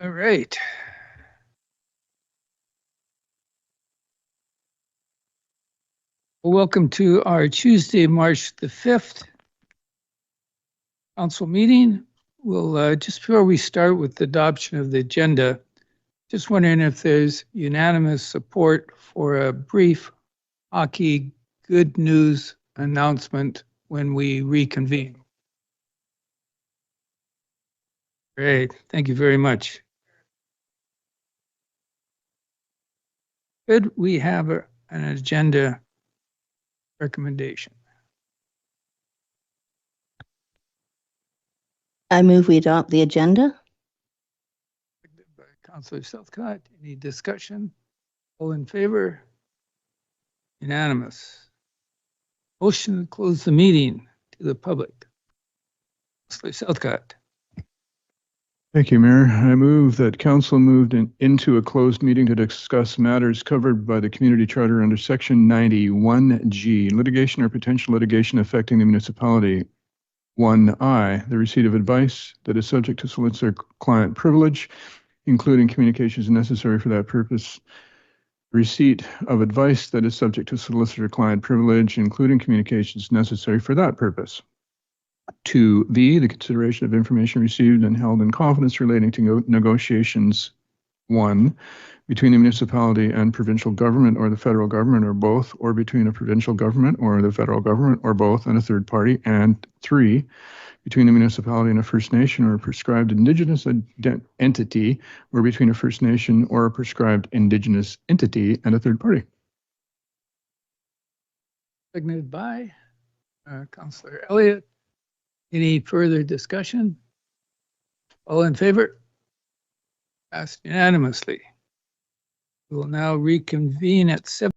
All right. Welcome to our Tuesday, March the 5th council meeting. We'll just before we start with the adoption of the agenda, just wondering if there's unanimous support for a brief hockey good news announcement when we reconvene. Great. Thank you very much. Could we have an agenda recommendation? I move we adopt the agenda. By Councillor Southcott. Any discussion? All in favor? Unanimous. Motion to close the meeting to the public. Councillor Southcott. Thank you, Mayor. I move that council moved into a closed meeting to discuss matters covered by the community charter under section 91G, litigation or potential litigation affecting the municipality. 1I, the receipt of advice that is subject to solicitor-client privilege, including communications necessary for that purpose. Receipt of advice that is subject to solicitor-client privilege, including communications necessary for that purpose. 2B, the consideration of information received and held in confidence relating to negotiations 1, between the municipality and provincial government or the federal government or both, or between a provincial government or the federal government or both and a third party, and 3, between the municipality and a First Nation or a prescribed Indigenous entity, or between a First Nation or a prescribed Indigenous entity and a third party. Seconded by Councillor Elliott. Any further discussion? All in favor? Passed unanimously. We will now reconvene at 7.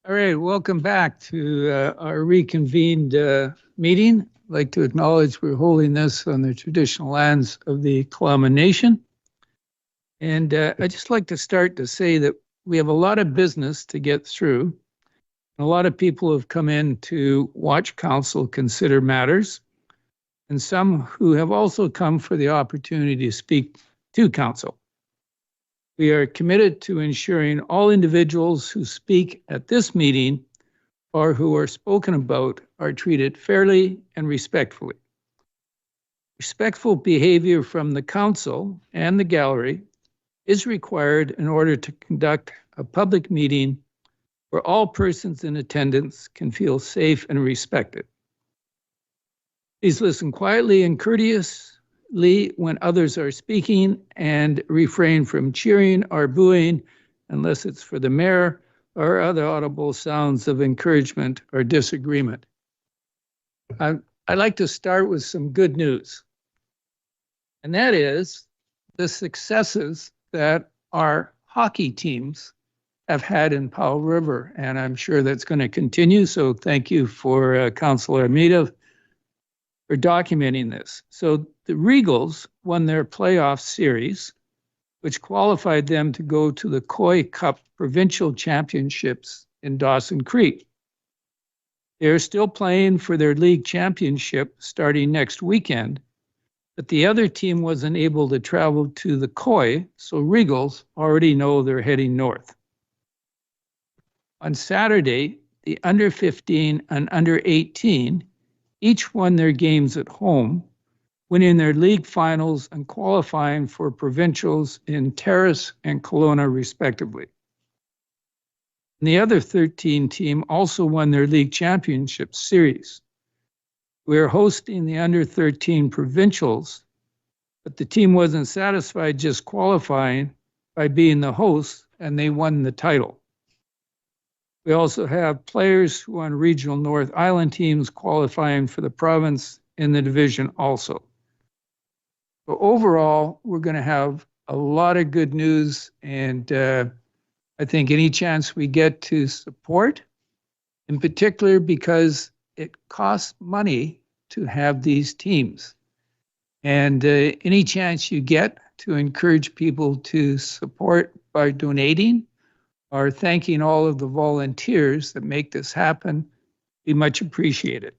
All right, welcome back to our reconvened meeting. I'd like to acknowledge we're holding this on the traditional lands of the Kalama Nation. And I'd just like to start to say that we have a lot of business to get through. A lot of people have come in to watch council consider matters, and some who have also come for the opportunity to speak to council. We are committed to ensuring all individuals who speak at this meeting or who are spoken about are treated fairly and respectfully. Respectful behavior from the council and the gallery is required in order to conduct a public meeting where all persons in attendance can feel safe and respected. Please listen quietly and courteously when others are speaking and refrain from cheering or booing unless it's for the mayor or other audible sounds of encouragement or disagreement. I'd like to start with some good news, and that is the successes that our hockey teams have had in Powell River, and I'm sure that's going to continue. So thank you for Councillor Armida for documenting this. So the Regals won their playoff series, which qualified them to go to the Koi Cup Provincial Championships in Dawson Creek. They're still playing for their league championship starting next weekend, but the other team wasn't able to travel to the Koi, so Regals already know they're heading north. On Saturday, the under 15 and under 18 each won their games at home, winning their league finals and qualifying for provincials in Terrace and Kelowna, respectively. And the other 13 team also won their league championship series. We are hosting the under 13 provincials, but the team wasn't satisfied just qualifying by being the host, and they won the title. We also have players who on regional North Island teams qualifying for the province in the division also. So overall, we're going to have a lot of good news, and I think any chance we get to support, in particular because it costs money to have these teams. And any chance you get to encourage people to support by donating or thanking all of the volunteers that make this happen, be much appreciated.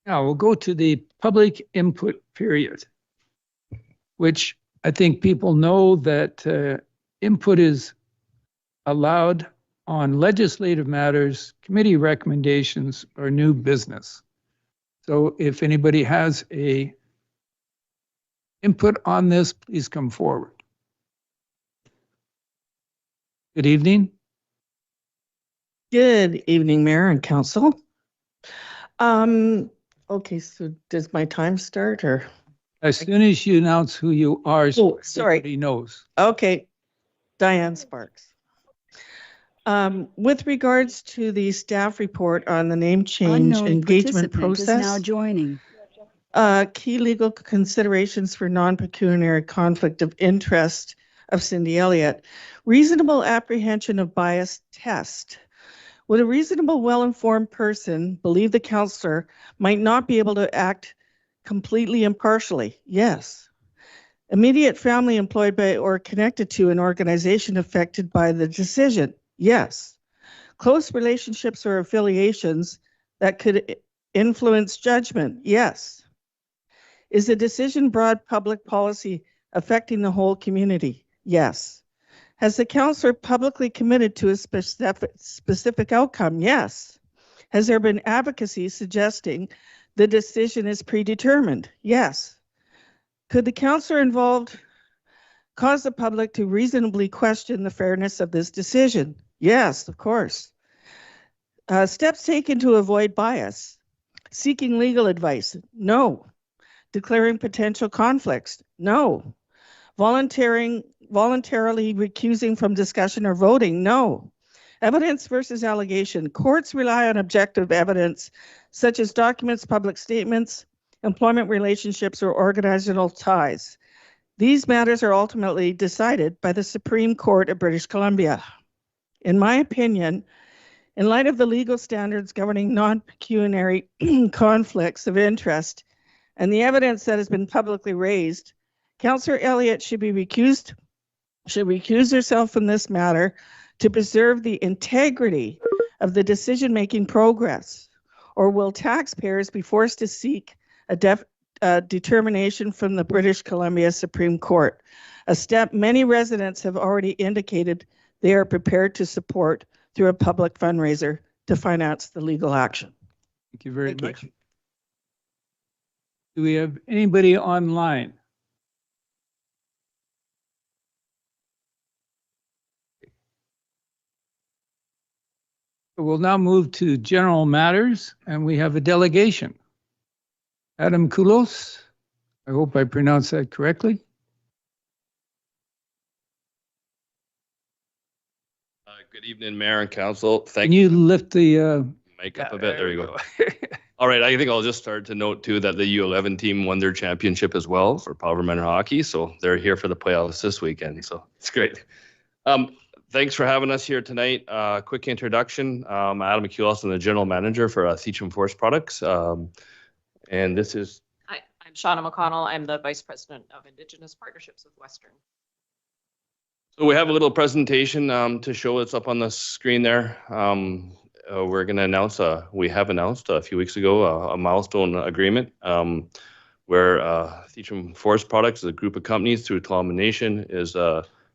Now we'll go to the public input period, which I think people know that input is allowed on legislative matters, committee recommendations, or new business. So if anybody has a input on this, please come forward. Good evening. Good evening, Mayor and Council. Okay, so does my time start or? As soon as you announce who you are, Oh, sorry. everybody knows. Okay, Diane Sparks. With regards to the staff report on the name change Unknown engagement participant is now process, joining. key legal considerations for non-pecuniary conflict of interest of Cindy Elliott, reasonable apprehension of bias test. Would a reasonable, well-informed person believe the counselor might not be able to act completely impartially? Yes. Immediate family employed by or connected to an organization affected by the decision? Yes. Close relationships or affiliations that could influence judgment? Yes. Is the decision broad public policy affecting the whole community? Yes. Has the counselor publicly committed to a specific outcome? Yes. Has there been advocacy suggesting the decision is predetermined? Yes. Could the counselor involved cause the public to reasonably question the fairness of this decision? Yes, of course. Steps taken to avoid bias. Seeking legal advice? No. Declaring potential conflicts? No. Voluntarily recusing from discussion or voting? No. Evidence versus allegation. Courts rely on objective evidence, such as documents, public statements, employment relationships, or organizational ties. These matters are ultimately decided by the Supreme Court of British Columbia. In my opinion, in light of the legal standards governing non-pecuniary conflicts of interest and the evidence that has been publicly raised, Councillor Elliott should recuse herself from this matter to preserve the integrity of the decision-making progress, or will taxpayers be forced to seek a determination from the British Columbia Supreme Court, a step many residents have already indicated they are prepared to support through a public fundraiser to finance the legal action. Thank you very Thank you. much. Do we have anybody online? We'll now move to general matters, and we have a delegation. Adam Koulos, I hope I pronounced that correctly. Good evening, Mayor and Council. Can Thank you. you lift the Mic up a bit. There you go. All right. I think I'll just start to note too that the U11 team won their championship as well for Power Minor Hockey. So they're here for the playoffs this weekend. So it's great. Thanks for having us here tonight. Quick introduction. Adam Koulos, I'm the general manager for Theacham Forest Products. And this is. Hi, I'm Shauna McConnell. I'm the Vice President of Indigenous Partnerships with Western. So we have a little presentation to show. It's up on the screen there. We're going to announce, we have announced a few weeks ago a milestone agreement where Theacham Forest Products, a group of companies through Tla'amin Nation, is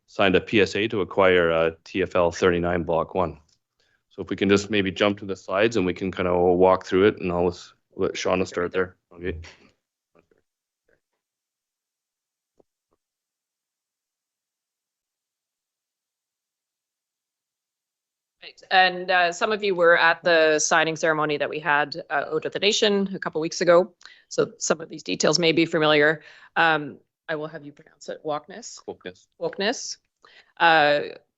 signed a PSA to acquire TFL 39 Block 1. So if we can just maybe jump to the slides and we can kind of walk through it, and I'll let Shauna start there. Okay. Right. And some of you were at the signing ceremony that we had out at the Nation a couple weeks ago. So some of these details may be familiar. I will have you pronounce it, Wokeness. Wokeness.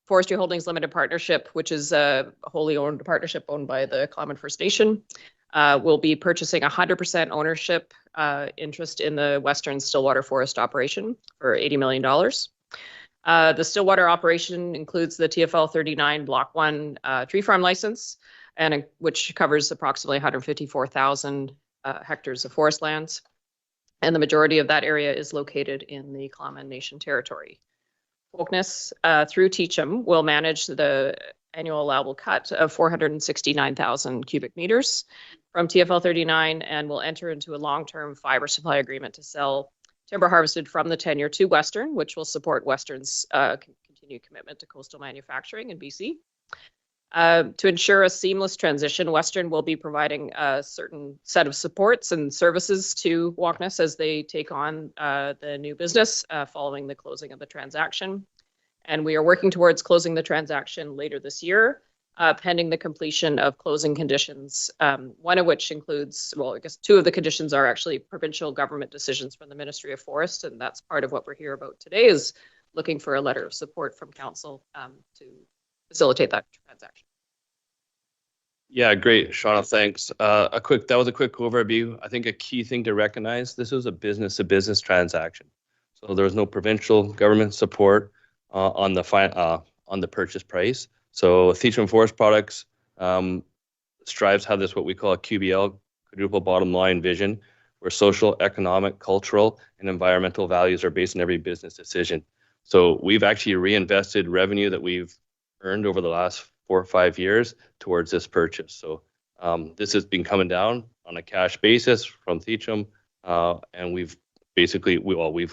Forestry Holdings Limited Partnership, which is a wholly owned partnership owned by the Klamath First Nation, will be purchasing 100% ownership interest in the Western Stillwater Forest operation for $80 million. The Stillwater operation includes the TFL 39 Block 1 tree farm license, and which covers approximately 154,000 hectares of forest lands. And the majority of that area is located in the Tla'amin Nation territory. Wokeness, through Theacham, will manage the annual allowable cut of 469,000 cubic meters from TFL 39 and will enter into a long-term fiber supply agreement to sell timber harvested from the tenure to Western, which will support Western's continued commitment to coastal manufacturing in BC. To ensure a seamless transition, Western will be providing a certain set of supports and services to Wokeness as they take on the new business following the closing of the transaction. And we are working towards closing the transaction later this year, pending the completion of closing conditions, one of which includes, well, I guess two of the conditions are actually provincial government decisions from the Ministry of Forest, and that's part of what we're here about today, is looking for a letter of support from Council to facilitate that transaction. Yeah, great, Shauna, thanks. That was a quick overview. I think a key thing to recognize, this was a business-to-business transaction. So there was no provincial government support on the purchase price. So Theacham Forest Products strives to have this, what we call a QBL, quadruple bottom line vision, where social, economic, cultural, and environmental values are based on every business decision. So we've actually reinvested revenue that we've earned over the last 4 or 5 years towards this purchase. So this has been coming down on a cash basis from Theacham, and we've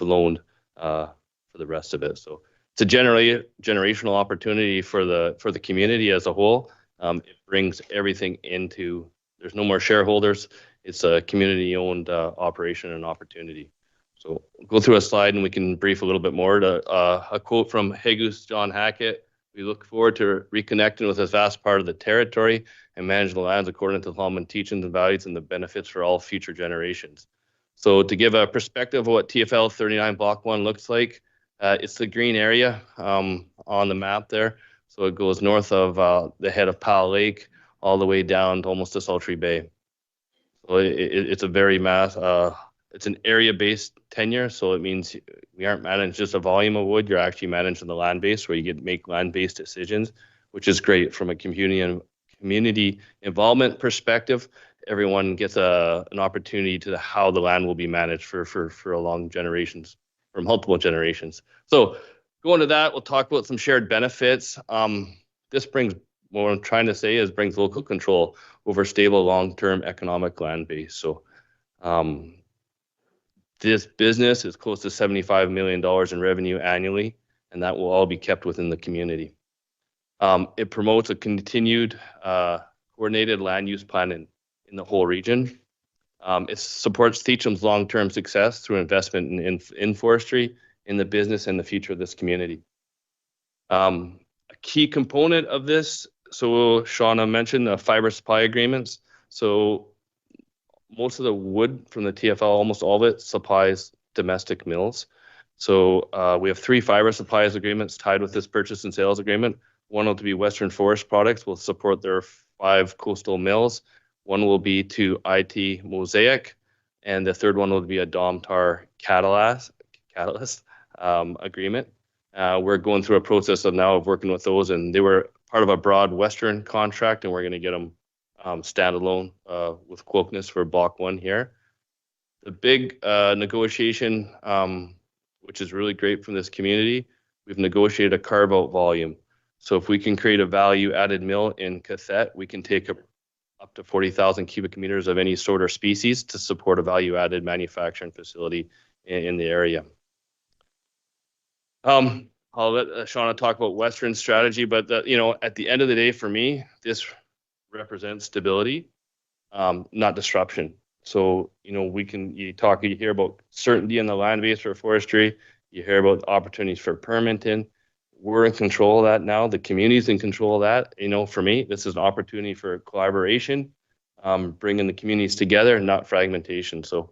loaned for the rest of it. So it's a generational opportunity for the community as a whole. It brings everything into, there's no more shareholders. It's a community-owned operation and opportunity. So we'll go through a slide and we can brief a little bit more. A quote from Hagus John Hackett: "We look forward to reconnecting with this vast part of the territory and manage the lands according to the Holman teachings and values and the benefits for all future generations." So to give a perspective of what TFL 39 Block 1 looks like, it's the green area on the map there. So it goes north of the head of Powell Lake all the way down to almost to Sultry Bay. So it's a very it's an area-based tenure, so it means we aren't managing just a volume of wood. You're actually managing the land base, where you get to make land-based decisions, which is great from a community involvement perspective. Everyone gets an opportunity to how the land will be managed for a long generations, for multiple generations. So going to that, we'll talk about some shared benefits. This brings, what I'm trying to say is, brings local control over stable long-term economic land base. So this business is close to $75 million in revenue annually, and that will all be kept within the community. It promotes a continued coordinated land use plan in the whole region. It supports Theacham's long-term success through investment in forestry, in the business, and the future of this community. A key component of this, so Shauna mentioned the fiber supply agreements. So most of the wood from the TFL, almost all of it, supplies domestic mills. So we have 3 fiber supplies agreements tied with this purchase and sales agreement. One will be Western Forest Products, will support their 5 coastal mills. One will be to IT Mosaic, and the third one will be a Domtar Catalyst agreement. We're going through a process of working with those, and they were part of a broad Western contract, and we're going to get them standalone with Quoknus for Block 1 here. The big negotiation, which is really great from this community, we've negotiated a carve-out volume. So if we can create a value-added mill in Cathette, we can take up to 40,000 cubic meters of any sort or species to support a value-added manufacturing facility in the area. I'll let Shauna talk about Western strategy, but at the end of the day, for me, this represents stability, not disruption. So you hear about certainty in the land base for forestry. You hear about opportunities for permitting. We're in control of that now. The community's in control of that. For me, this is an opportunity for collaboration, bringing the communities together, not fragmentation. So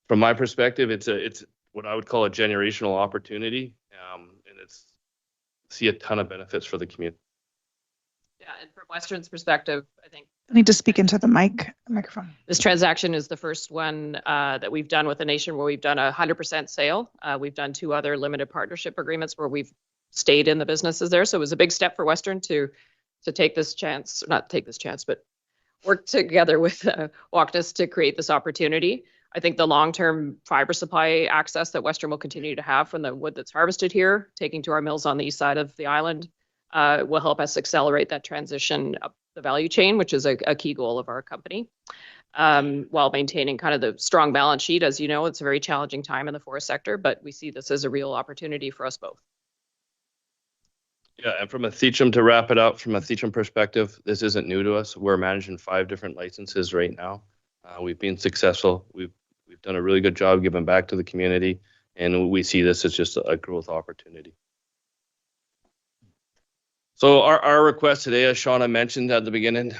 from my perspective, it's what I would call a generational opportunity, and see a ton of benefits for the community. Yeah, and from Western's perspective, I think I need to speak into the microphone. this transaction is the first one that we've done with the nation where we've done 100% sale. We've done 2 other limited partnership agreements where we've stayed in the businesses there. So it was a big step for Western to take this chance, not take this chance, but work together with Quoknus to create this opportunity. I think the long-term fiber supply access that Western will continue to have from the wood that's harvested here, taking to our mills on the east side of the island, will help us accelerate that transition up the value chain, which is a key goal of our company, while maintaining kind of the strong balance sheet. As you know, it's a very challenging time in the forest sector, but we see this as a real opportunity for us both. Yeah, and from a Theacham, to wrap it up, from a Theacham perspective, this isn't new to us. We're managing 5 different licenses right now. We've been successful. We've done a really good job giving back to the community, and we see this as just a growth opportunity. So our request today, as Shauna mentioned at the beginning,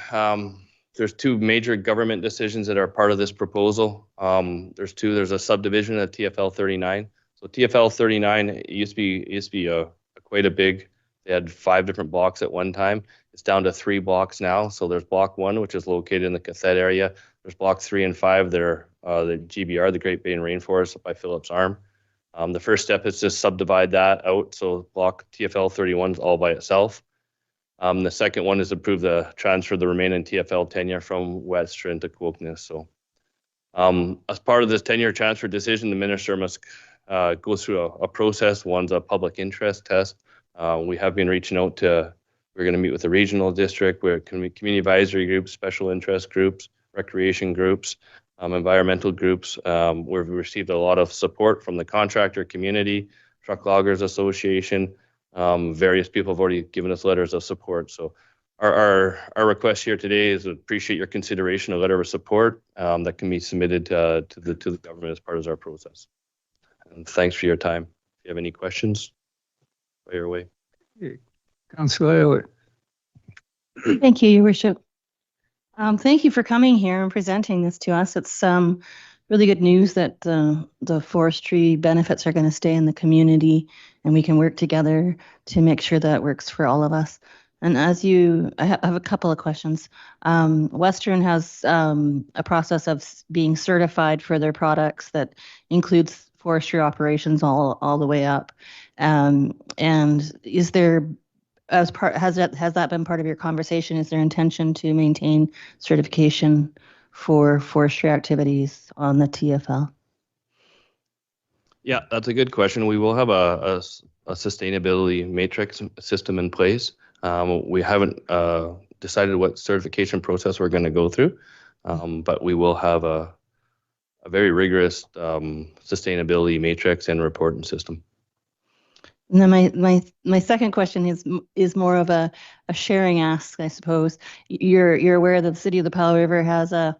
there's 2 major government decisions that are part of this proposal. There's a subdivision at TFL 39. So TFL 39 used to be quite a big. They had 5 different blocks at one time. It's down to 3 blocks now. So there's Block 1, which is located in the Cathette area. There's Block 3 and 5 that are the GBR, the Great Basin Rainforest by Phillips Arm. The first step is to subdivide that out. So Block TFL 31 is all by itself. The second one is approve the transfer of the remaining TFL tenure from Western to Quoknus. So as part of this tenure transfer decision, the minister must go through a process. One's a public interest test. We have been reaching out we're going to meet with the regional district, we're community advisory groups, special interest groups, recreation groups, environmental groups. We've received a lot of support from the contractor community, Truck Loggers Association. Various people have already given us letters of support. So Our request here today is appreciate your consideration, a letter of support that can be submitted to the government as part of our process. And thanks for your time. If you have any questions, fire away. Councillor Elliott. Thank you, Your Worship. Thank you for coming here and presenting this to us. It's really good news that the forestry benefits are going to stay in the community and we can work together to make sure that works for all of us. And I have a couple of questions. Western has a process of being certified for their products that includes forestry operations all the way up. And is there, has that been part of your conversation? Is there intention to maintain certification for forestry activities on the TFL? Yeah, that's a good question. We will have a sustainability matrix system in place. We haven't decided what certification process we're going to go through, but we will have a very rigorous sustainability matrix and reporting system. And then my second question is more of a sharing ask, I suppose. You're aware that the City of the Powell River has a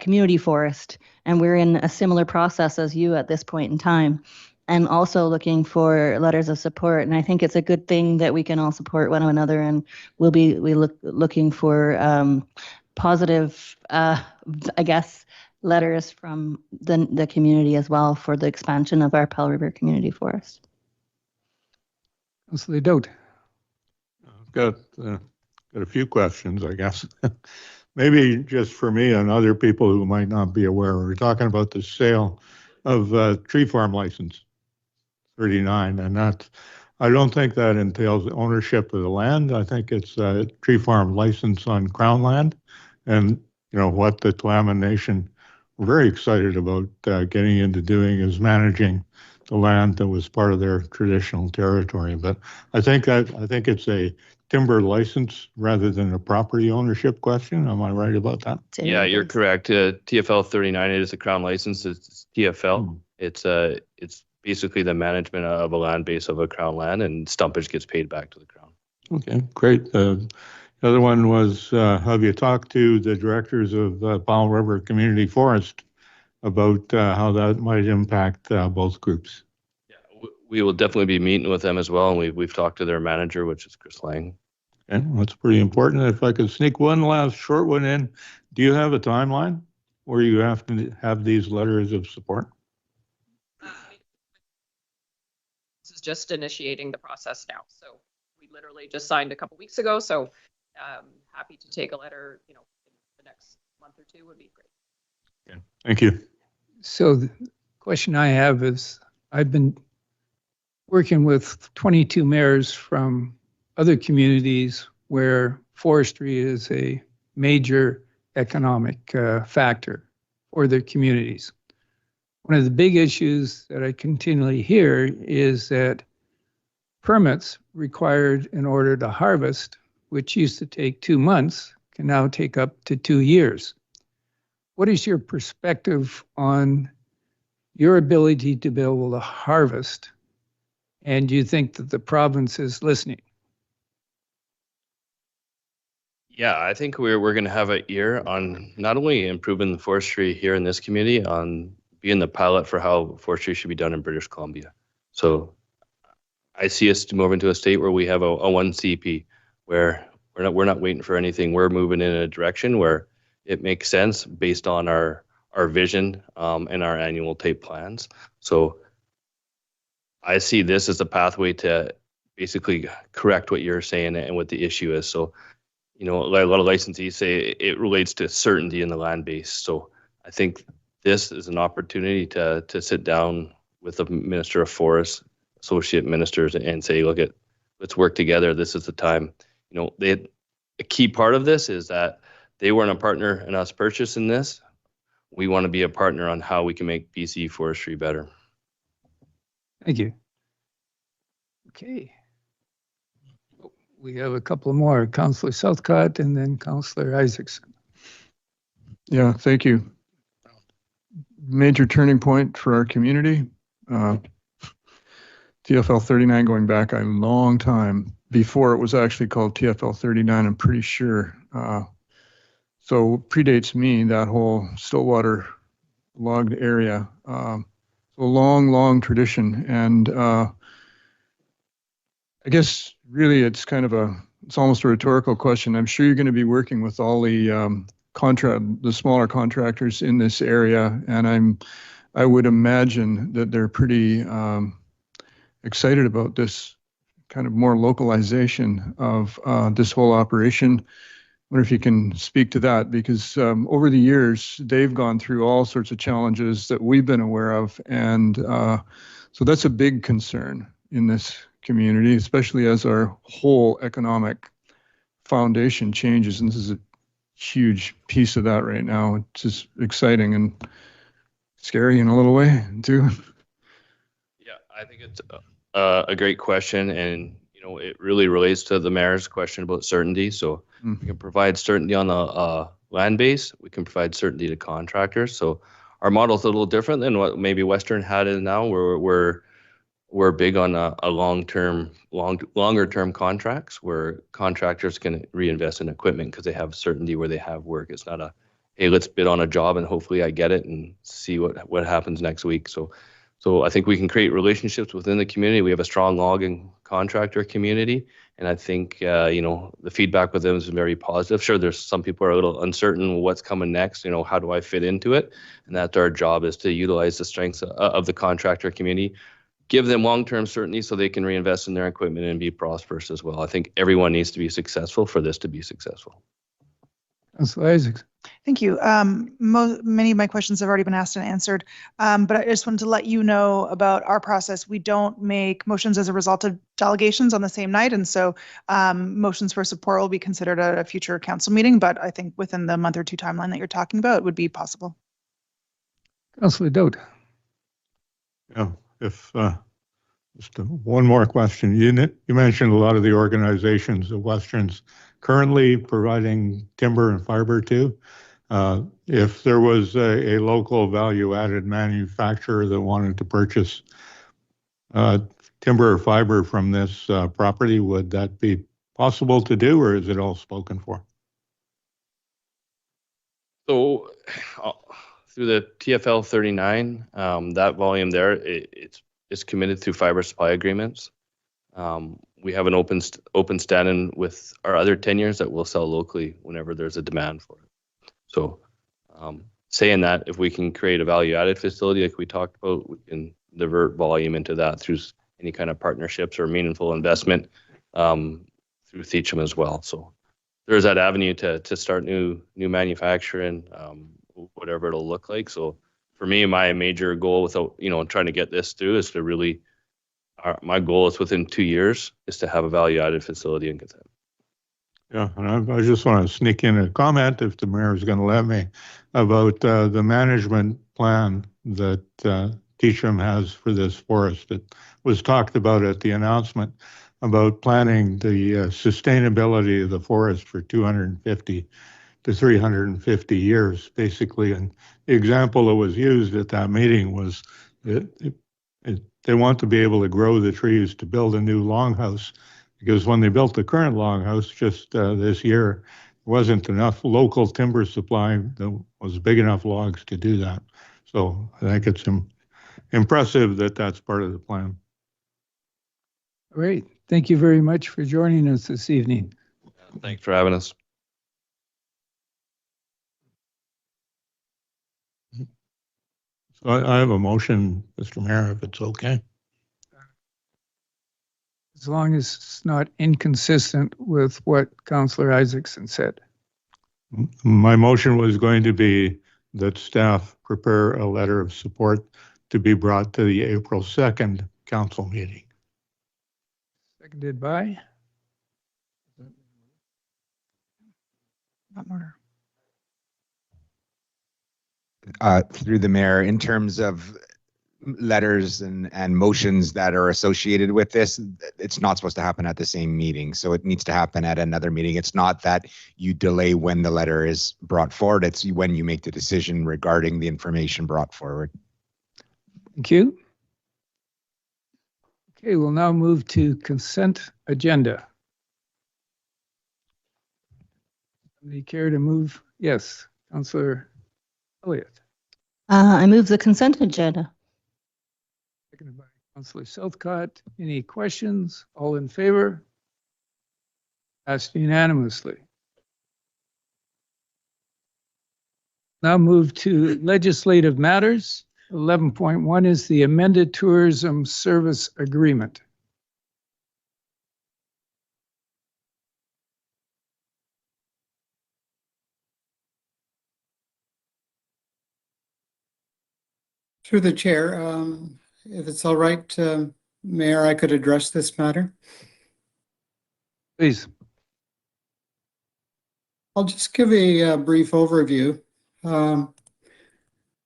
community forest, and we're in a similar process as you at this point in time, and also looking for letters of support. And I think it's a good thing that we can all support one another, and we'll be looking for positive, I guess, letters from the community as well for the expansion of our Powell River Community Forest. Councillor Doat. I've got a few questions, I guess. Maybe just for me and other people who might not be aware, we're talking about the sale of tree farm license 39, and I don't think that entails ownership of the land. I think it's a tree farm license on Crown land, and what the Tla'amin Nation were very excited about getting into doing is managing the land that was part of their traditional territory. But I think it's a timber license rather than a property ownership question. Am I right about that? Yeah, you're correct. TFL 39 is a Crown license. It's TFL. It's basically the management of a land base of a Crown land, and stumpage gets paid back to the Crown. Okay, great. The other one was, have you talked to the directors of Powell River Community Forest about how that might impact both groups? Yeah, we will definitely be meeting with them as well, and we've talked to their manager, which is Chris Lang. Okay, that's pretty important. If I could sneak one last short one in, do you have a timeline where you have to have these letters of support? This is just initiating the process now. So we literally just signed a couple weeks ago. So happy to take a letter, in the next month or two would be great. Okay, thank you. So the question I have is, I've been working with 22 mayors from other communities where forestry is a major economic factor for their communities. One of the big issues that I continually hear is that permits required in order to harvest, which used to take 2 months, can now take up to 2 years. What is your perspective on your ability to be able to harvest? And do you think that the province is listening? Yeah, I think we're going to have an ear on not only improving the forestry here in this community, on being the pilot for how forestry should be done in British Columbia. So I see us moving to a state where we have a one CP, where we're not waiting for anything. We're moving in a direction where it makes sense based on our vision and our annual tape plans. So I see this as a pathway to basically correct what you're saying and what the issue is. So, a lot of licensees say it relates to certainty in the land base. So I think this is an opportunity to sit down with the Minister of Forests, associate ministers, and say, let's work together. This is the time. A key part of this is that they weren't a partner in us purchasing this. We want to be a partner on how we can make BC forestry better. Thank you. Okay. We have a couple more, Councillor Southcott and then Councillor Isaacson. Yeah, thank you. Major turning point for our community. TFL 39 going back a long time. before it was actually called TFL 39, I'm pretty sure. So predates me, that whole Stillwater logged area. So a long tradition. And I guess really it's kind of it's almost a rhetorical question. I'm sure you're going to be working with all the the smaller contractors in this area. And I would imagine that they're pretty excited about this kind of more localization of this whole operation. I wonder if you can speak to that, because over the years, they've gone through all sorts of challenges that we've been aware of. And so that's a big concern in this community, especially as our whole economic foundation changes. And this is a huge piece of that right now. It's just exciting and scary in a little way too. Yeah, I think it's a great question, and it really relates to the mayor's question about certainty. So we can provide certainty on the land base. We can provide certainty to contractors. So our model is a little different than what maybe Western had is now. We're big on a longer term contracts where contractors can reinvest in equipment because they have certainty where they have work. It's not hey, let's bid on a job and hopefully I get it and see what happens next week. So I think we can create relationships within the community. We have a strong logging contractor community, and I think the feedback with them is very positive. Sure, there's some people are a little uncertain what's coming next. How do I fit into it? And that's our job, is to utilize the strengths of the contractor community, give them long-term certainty so they can reinvest in their equipment and be prosperous as well. I think everyone needs to be successful for this to be successful. Councilor Isaacs. Thank you. Many of my questions have already been asked and answered, but I just wanted to let you know about our process. We don't make motions as a result of delegations on the same night, and so motions for support will be considered at a future council meeting, but I think within the month or two timeline that you're talking about, it would be possible. Councilor Dote. Yeah, if just one more question. You mentioned a lot of the organizations that Western's currently providing timber and fiber to. If there was a local value-added manufacturer that wanted to purchase timber or fiber from this property, would that be possible to do, or is it all spoken for? So through the TFL 39, that volume there, it's committed through fiber supply agreements. We have an open stand-in with our other tenures that we'll sell locally whenever there's a demand for it. So saying that, if we can create a value-added facility like we talked about, we can divert volume into that through any kind of partnerships or meaningful investment through Theacham as well. So there's that avenue to start new manufacturing, whatever it'll look like. So for me, my major goal without trying to get this through is to really, my goal is within 2 years is to have a value-added facility in Gatineau. Yeah, and I just want to sneak in a comment, if the mayor is going to let me, about the management plan that Theacham has for this forest. It was talked about at the announcement about planning the sustainability of the forest for 250 to 350 years, basically. And the example that was used at that meeting was they want to be able to grow the trees to build a new longhouse, because when they built the current longhouse just this year, there wasn't enough local timber supply that was big enough logs to do that. So I think it's impressive that that's part of the plan. All right. Thank you very much for joining us this evening. Thanks for having us. So I have a motion, Mr. Mayor, if it's okay. As long as it's not inconsistent with what Councillor Isaacson said. My motion was going to be that staff prepare a letter of support to be brought to the April 2nd council meeting. Seconded by? Not murder. Through the mayor, in terms of letters and motions that are associated with this, it's not supposed to happen at the same meeting. So it needs to happen at another meeting. It's not that you delay when the letter is brought forward. It's when you make the decision regarding the information brought forward. Thank you. Okay, we'll now move to consent agenda. Any care to move? Yes, Councillor Elliott. I move the consent agenda. Seconded by Councillor Southcott. Any questions? All in favor? Passed unanimously. Now move to legislative matters. 11.1 is the amended tourism service agreement. Through the chair, if it's all right, Mayor, I could address this matter. Please. I'll just give a brief overview.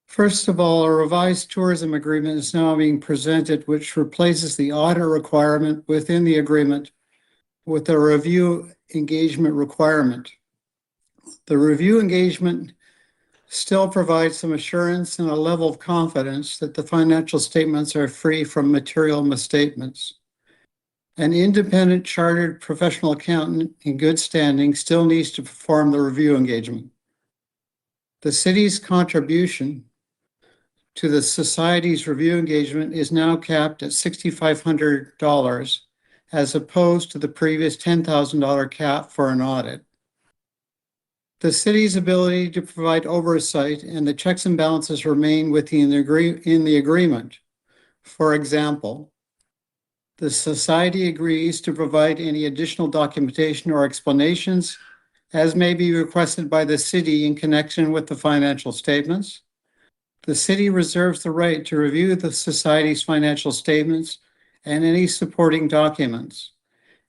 First of all, a revised tourism agreement is now being presented, which replaces the audit requirement within the agreement with a review engagement requirement. The review engagement still provides some assurance and a level of confidence that the financial statements are free from material misstatements. An independent chartered professional accountant in good standing still needs to perform the review engagement. The city's contribution to the Society's review engagement is now capped at $6,500 as opposed to the previous $10,000 cap for an audit. The city's ability to provide oversight and the checks and balances remain within the agreement. For example, the Society agrees to provide any additional documentation or explanations as may be requested by the city in connection with the financial statements. The city reserves the right to review the Society's financial statements and any supporting documents,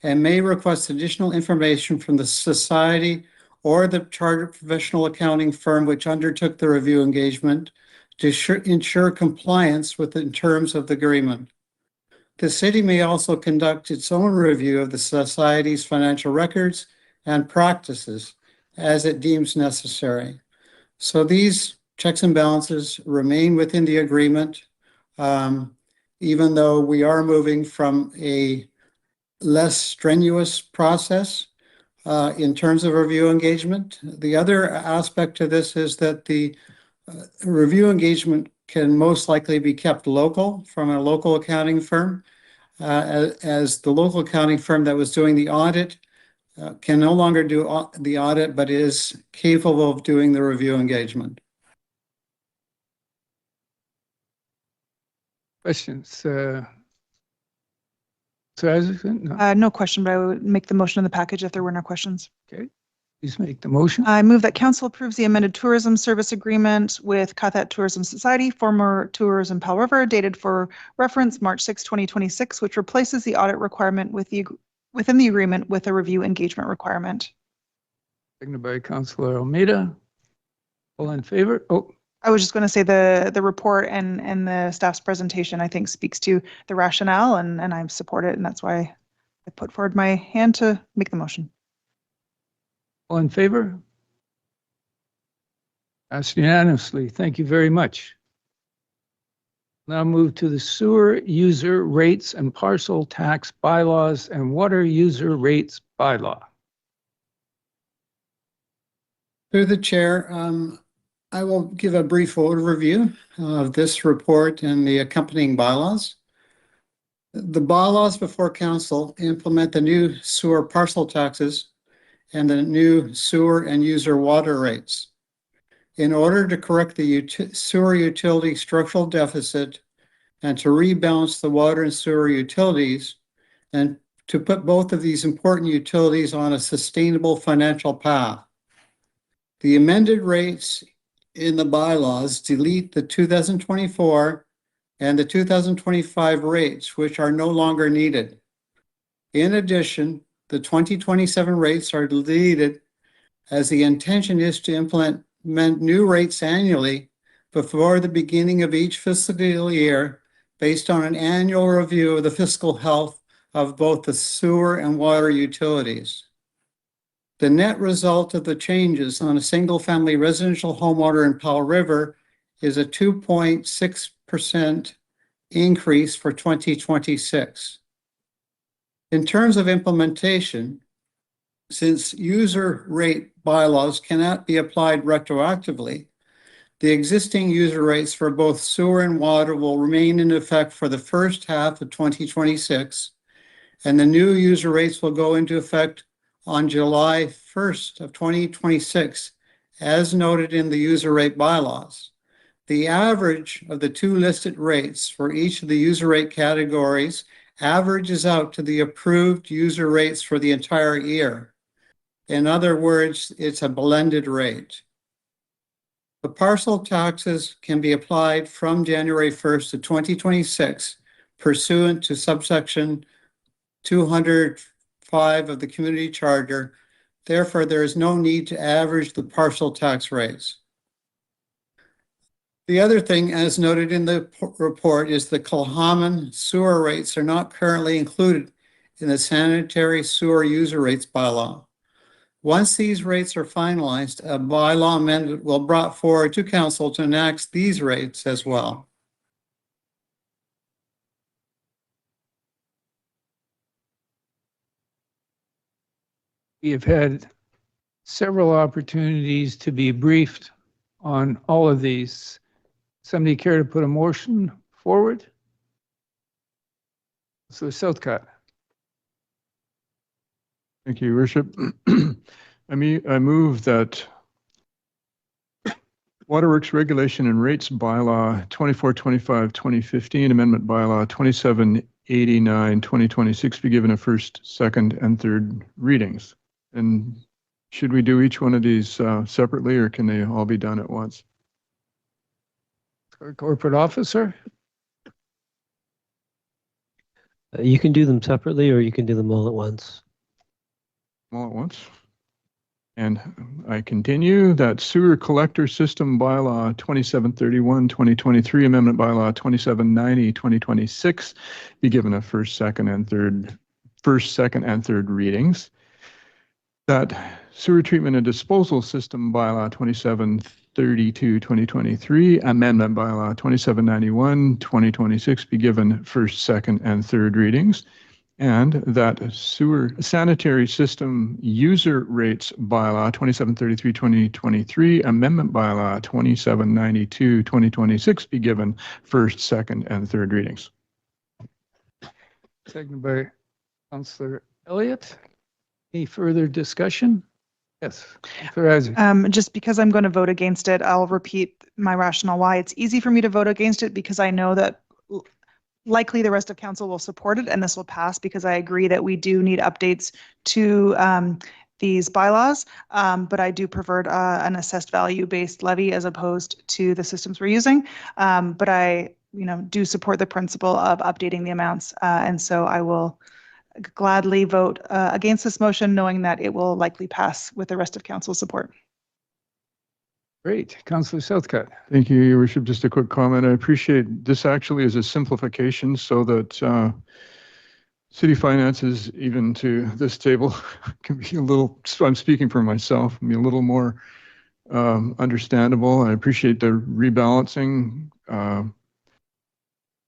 and may request additional information from the Society or the chartered professional accounting firm which undertook the review engagement to ensure compliance with the terms of the agreement. The city may also conduct its own review of the Society's financial records and practices as it deems necessary. So these checks and balances remain within the agreement, even though we are moving from a less strenuous process in terms of review engagement. The other aspect to this is that the review engagement can most likely be kept local from a local accounting firm, as the local accounting firm that was doing the audit can no longer do the audit, but is capable of doing the review engagement. Questions? No. No question, but I would make the motion in the package if there were no questions. Okay, please make the motion. I move that council approves the amended tourism service agreement with Cathat Tourism Society, former Tours in Powell River, dated for reference March 6, 2026, which replaces the audit requirement within the agreement with a review engagement requirement. Seconded by Councillor Almeida. All in favor? Oh, I was just going to say the report and the staff's presentation, I think, speaks to the rationale, and I support it, and that's why I put forward my hand to make the motion. all in favor? Passed unanimously. Thank you very much. Now move to the sewer user rates and parcel tax bylaws and water user rates bylaw. Through the chair, I will give a brief overview of this report and the accompanying bylaws. The bylaws before council implement the new sewer parcel taxes and the new sewer and user water rates. In order to correct the sewer utility structural deficit and to rebalance the water and sewer utilities, and to put both of these important utilities on a sustainable financial path. The amended rates in the bylaws delete the 2024 and the 2025 rates, which are no longer needed. In addition, the 2027 rates are deleted as the intention is to implement new rates annually before the beginning of each fiscal year based on an annual review of the fiscal health of both the sewer and water utilities. The net result of the changes on a single-family residential homeowner in Powell River is a 2.6% increase for 2026. In terms of implementation, Since user rate bylaws cannot be applied retroactively, the existing user rates for both sewer and water will remain in effect for the first half of 2026, and the new user rates will go into effect on July 1st of 2026, as noted in the user rate bylaws. The average of the two listed rates for each of the user rate categories averages out to the approved user rates for the entire year. In other words, it's a blended rate. The parcel taxes can be applied from January 1st of 2026 pursuant to subsection 205 of the Community Charter. Therefore, there is no need to average the parcel tax rates. The other thing, as noted in the report, is the Kilhaman sewer rates are not currently included in the sanitary sewer user rates bylaw. Once these rates are finalized, a bylaw amendment will be brought forward to council to enact these rates as well. We have had several opportunities to be briefed on all of these. Somebody care to put a motion forward? So Southcott. Thank you, Your Worship. I move that Waterworks Regulation and Rates Bylaw 2425-2015, Amendment Bylaw 2789-2026 be given a first, second, and third readings. And should we do each one of these separately, or can they all be done at once? Corporate Officer? You can do them separately, or you can do them all at once. All at once. And I continue that Sewer Collector System Bylaw 2731-2023, Amendment Bylaw 2790-2026 be given a first, second, and third readings. That Sewer Treatment and Disposal System Bylaw 2732-2023, Amendment Bylaw 2791-2026 be given first, second, and third readings. And that Sewer Sanitary System User Rates Bylaw 2733-2023, Amendment Bylaw 2792-2026 be given first, second, and third readings. Seconded by Councillor Elliott. Any further discussion? Yes, Councillor Isaac. Just because I'm going to vote against it, I'll repeat my rationale why. It's easy for me to vote against it because I know that likely the rest of council will support it and this will pass, because I agree that we do need updates to these bylaws. But I do prefer an assessed value based levy as opposed to the systems we're using. But I do support the principle of updating the amounts. And so I will gladly vote against this motion, knowing that it will likely pass with the rest of council's support. Great. Councillor Southcott. Thank you, Your Worship. Just a quick comment. I appreciate this actually is a simplification so that city finances, even to this table, can be a little, so I'm speaking for myself, be a little more understandable. I appreciate the rebalancing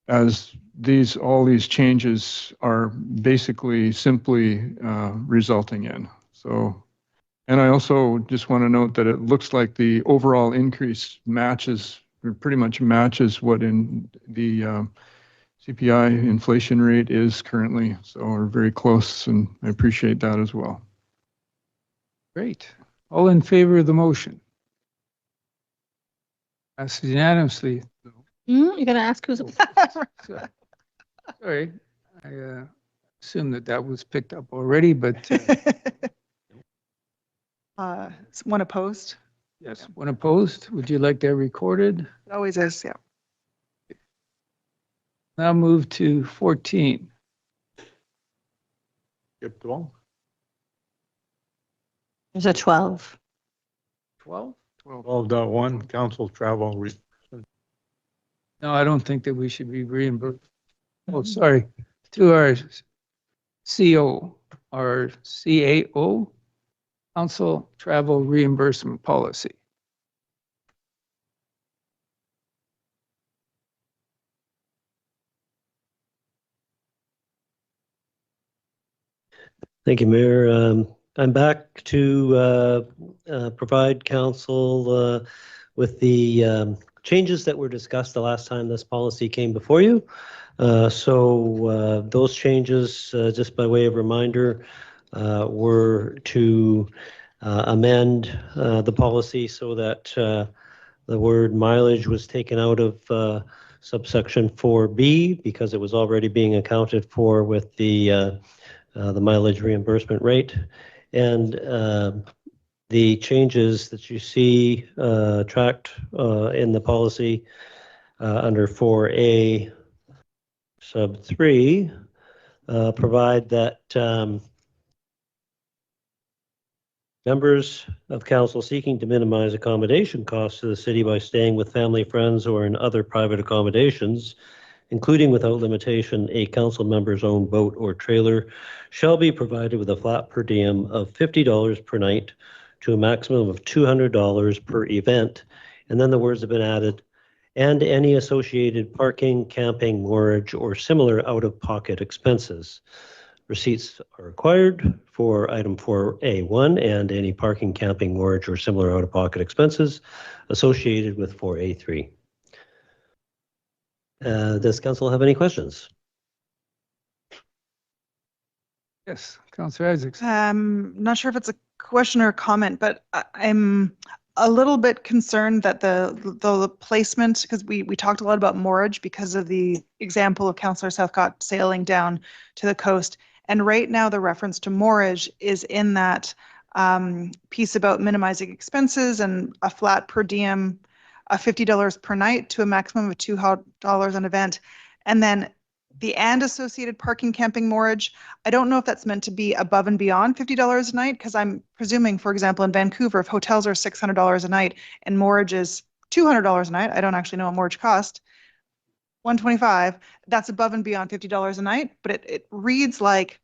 as all these changes are basically simply resulting in. So, and I also just want to note that it looks like the overall increase pretty much matches what in the CPI inflation rate is currently. So we're very close, and I appreciate that as well. Great. All in favor of the motion? Passed unanimously. You're going to ask who's. Sorry, I assumed that was picked up already, but One opposed? yes, one opposed. Would you like that recorded? It always is, yeah. Now move to 14. Skip 12. There's a 12. 12? 12.1, council travel. No, I don't think that we should be reimbursed. Oh, sorry. To our CO, our CAO, Council Travel Reimbursement Policy. Thank you, Mayor. I'm back to provide council with the changes that were discussed the last time this policy came before you. So those changes, just by way of reminder, were to amend the policy so that the word mileage was taken out of subsection 4B because it was already being accounted for with the mileage reimbursement rate. And the changes that you see tracked in the policy under 4A sub 3 provide that members of council seeking to minimize accommodation costs to the city by staying with family, friends, or in other private accommodations, including without limitation a council member's own boat or trailer, shall be provided with a flat per diem of $50 per night to a maximum of $200 per event. And then the words have been added, and any associated parking, camping, mortgage, or similar out-of-pocket expenses. Receipts are required for item 4A1 and any parking, camping, mortgage, or similar out-of-pocket expenses associated with 4A3. Does council have any questions? Yes, Councillor Isaacs. Not sure if it's a question or a comment, but I'm a little bit concerned that the placement, because we talked a lot about moorage because of the example of Councillor Southcott sailing down to the coast. And right now the reference to moorage is in that piece about minimizing expenses and a flat per diem of $50 per night to a maximum of $200 an event. And then the and associated parking, camping, mortgage, I don't know if that's meant to be above and beyond $50 a night, because I'm presuming, for example, in Vancouver, if hotels are $600 a night and mortgage is $200 a night, I don't actually know what mortgage cost, $125, that's above and beyond $50 a night, but it reads like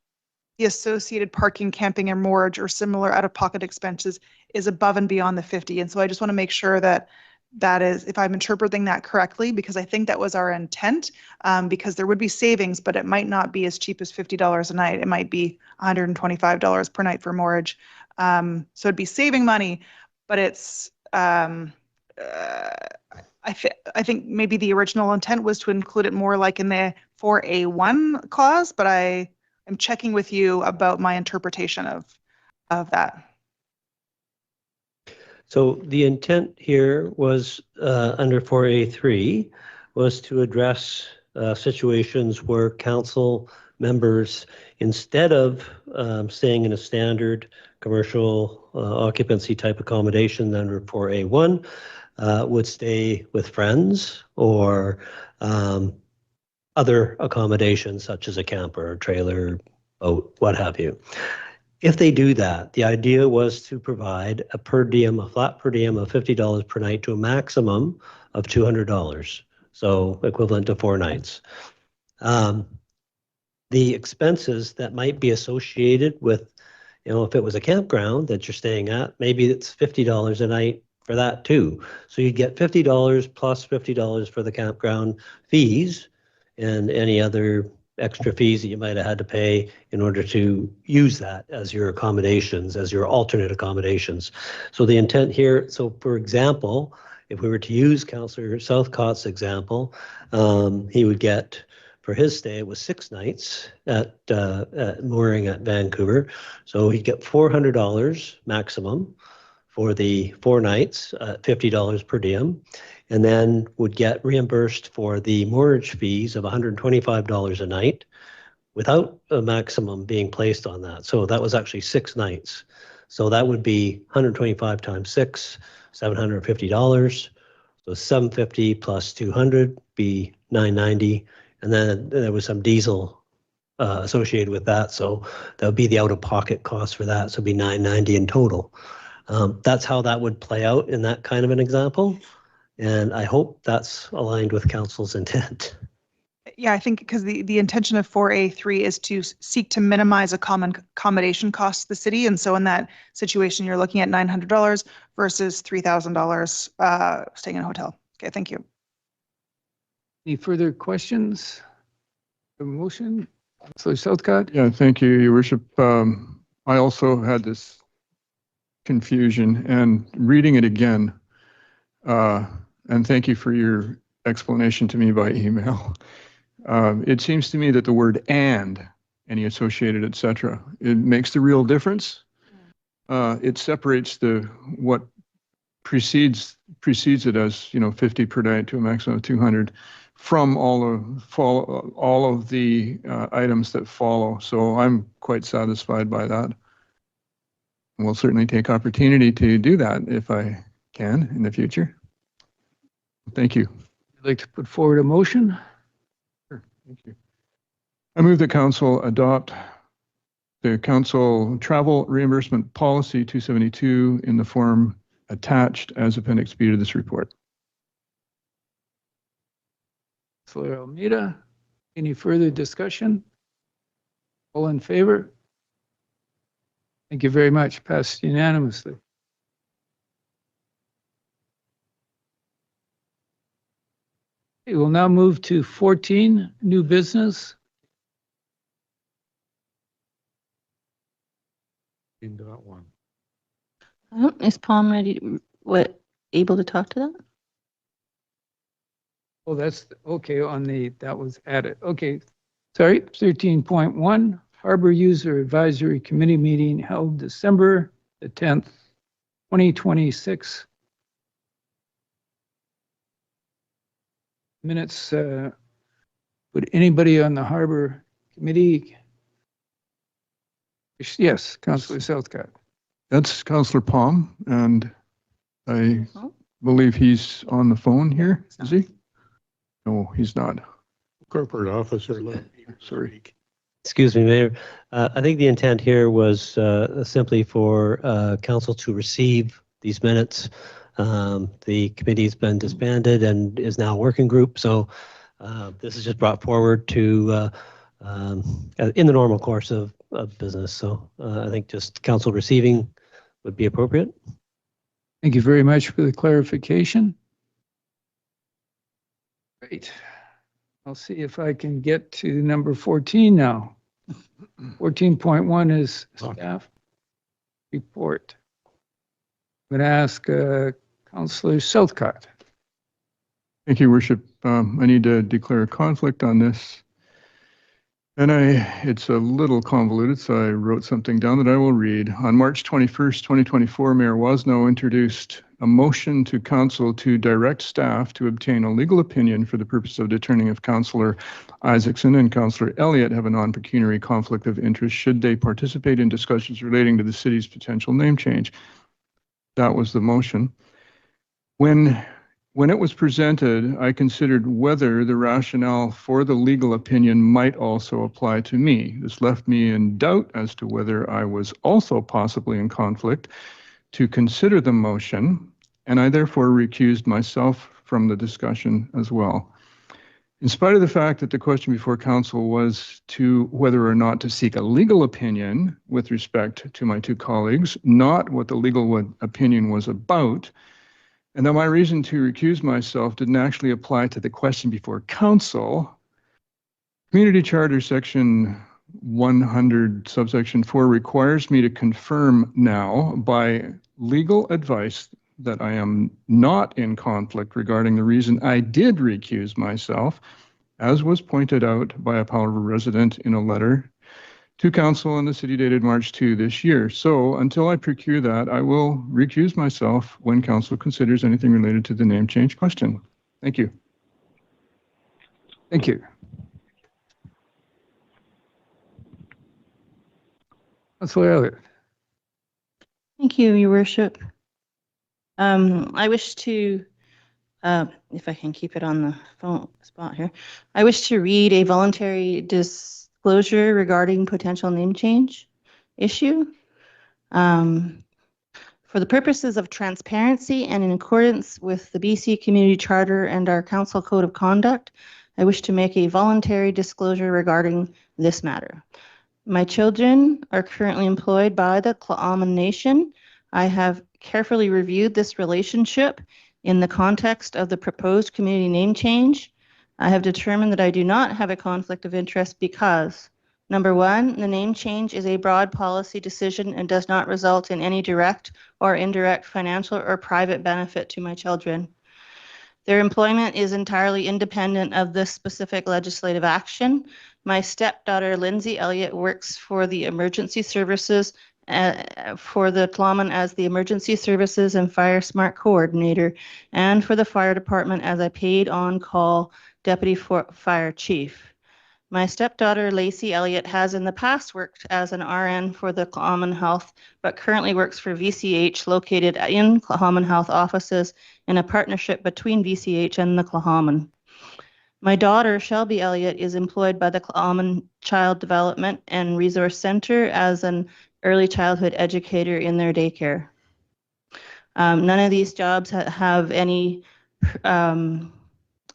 the associated parking, camping, or mortgage or similar out-of-pocket expenses is above and beyond the 50. And so I just want to make sure that that is, if I'm interpreting that correctly, because I think that was our intent, because there would be savings, but it might not be as cheap as $50 a night. It might be $125 per night for mortgage. So it'd be saving money, but it's, I think maybe the original intent was to include it more like in the 4A1 clause, but I am checking with you about my interpretation of that. So the intent here was under 4A3 was to address situations where council members, instead of staying in a standard commercial occupancy type accommodation under 4A1, would stay with friends or other accommodations such as a camper, a trailer, boat, what have you. If they do that, the idea was to provide a per diem, a flat per diem of $50 per night to a maximum of $200, so equivalent to 4 nights. The expenses that might be associated with, if it was a campground that you're staying at, maybe it's $50 a night for that too. So you'd get $50 plus $50 for the campground fees and any other extra fees that you might have had to pay in order to use that as your accommodations, as your alternate accommodations. So the intent here, so for example, if we were to use Councillor Southcott's example, he would get, for his stay, it was 6 nights at mooring at Vancouver. So he'd get $400 maximum for the 4 nights at $50 per diem, and then would get reimbursed for the moorage fees of $125 a night without a maximum being placed on that. So that was actually 6 nights. So that would be 125 times 6, $750. So 750 plus 200 be 990. And then there was some diesel associated with that. So that would be the out-of-pocket cost for that. So it'd be 990 in total. That's how that would play out in that kind of an example. And I hope that's aligned with council's intent. Yeah, I think because the intention of 4A3 is to seek to minimize accommodation costs to the city. And so in that situation, you're looking at $900 versus $3,000 staying in a hotel. Okay, thank you. Any further questions? A motion? Councillor Southcott? Yeah, thank you, Your Worship. I also had this confusion and reading it again. And thank you for your explanation to me by email. It seems to me that the word "and" any associated, et cetera, it makes the real difference. It separates what precedes it as 50 per night to a maximum of 200 from all of the items that follow. So I'm quite satisfied by that. We'll certainly take opportunity to do that if I can in the future. Thank you. I'd like to put forward a motion. Sure. Thank you. I move that council adopt the council travel reimbursement policy 272 in the form attached as Appendix B to this report. Councilor Almeida, any further discussion? All in favor? Thank you very much. Passed unanimously. Okay, we'll now move to 14, new business. Into that one. Is Palm ready, able to talk to that? Oh, that's okay that was added. Okay, sorry, 13.1, Harbor User Advisory Committee meeting held December the 10th, 2026. Minutes, would anybody on the Harbor Committee? Yes, Councilor Southcott. That's Councilor Palm, and I believe he's on the phone here. Is he? No, he's not. Corporate officer. Sorry. Excuse me, Mayor. I think the intent here was simply for council to receive these minutes. The committee's been disbanded and is now a working group, so this is just brought forward to in the normal course of business. So I think just council receiving would be appropriate. Thank you very much for the clarification. Great. I'll see if I can get to number 14 now. 14.1 is staff report. I'm going to ask Councilor Southcott. Thank you, Worship. I need to declare a conflict on this. And it's a little convoluted, so I wrote something down that I will read. On March 21st, 2024, Mayor Wasno introduced a motion to council to direct staff to obtain a legal opinion for the purpose of determining if Councillor Isaacson and Councillor Elliott have a non-pecuniary conflict of interest should they participate in discussions relating to the city's potential name change. That was the motion. When it was presented, I considered whether the rationale for the legal opinion might also apply to me. This left me in doubt as to whether I was also possibly in conflict to consider the motion, and I therefore recused myself from the discussion as well. In spite of the fact that the question before council was to whether or not to seek a legal opinion with respect to my two colleagues, not what the legal opinion was about, and that my reason to recuse myself didn't actually apply to the question before council, Community Charter Section 100, subsection 4 requires me to confirm now by legal advice that I am not in conflict regarding the reason I did recuse myself, as was pointed out by a Powell River resident in a letter to council in the city dated March 2 this year. So until I procure that, I will recuse myself when council considers anything related to the name change question. Thank you. Thank you. Councilor Elliott. Thank you, Your Worship. I wish to, if I can keep it on the phone spot here, I wish to read a voluntary disclosure regarding potential name change issue. For the purposes of transparency and in accordance with the BC Community Charter and our Council Code of Conduct, I wish to make a voluntary disclosure regarding this matter. My children are currently employed by the Tla'amin Nation. I have carefully reviewed this relationship in the context of the proposed community name change. I have determined that I do not have a conflict of interest because Number one, the name change is a broad policy decision and does not result in any direct or indirect financial or private benefit to my children. Their employment is entirely independent of this specific legislative action. My stepdaughter, Lindsay Elliott, works for the emergency services for the Tla'amin as the emergency services and fire smart coordinator, and for the fire department as a paid on-call deputy fire chief. My stepdaughter, Lacey Elliott, has in the past worked as an RN for the Tla'amin Health, but currently works for VCH located in Tla'amin Health offices in a partnership between VCH and the Tla'amin. My daughter, Shelby Elliott, is employed by the Tla'amin Child Development and Resource Center as an early childhood educator in their daycare. None of these jobs have any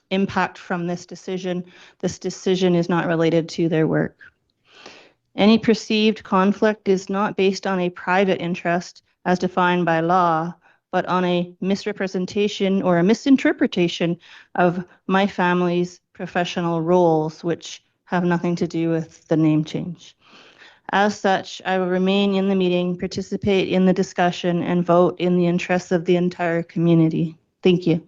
impact from this decision. This decision is not related to their work. Any perceived conflict is not based on a private interest as defined by law, but on a misrepresentation or a misinterpretation of my family's professional roles, which have nothing to do with the name change. As such, I will remain in the meeting, participate in the discussion, and vote in the interests of the entire community. Thank you.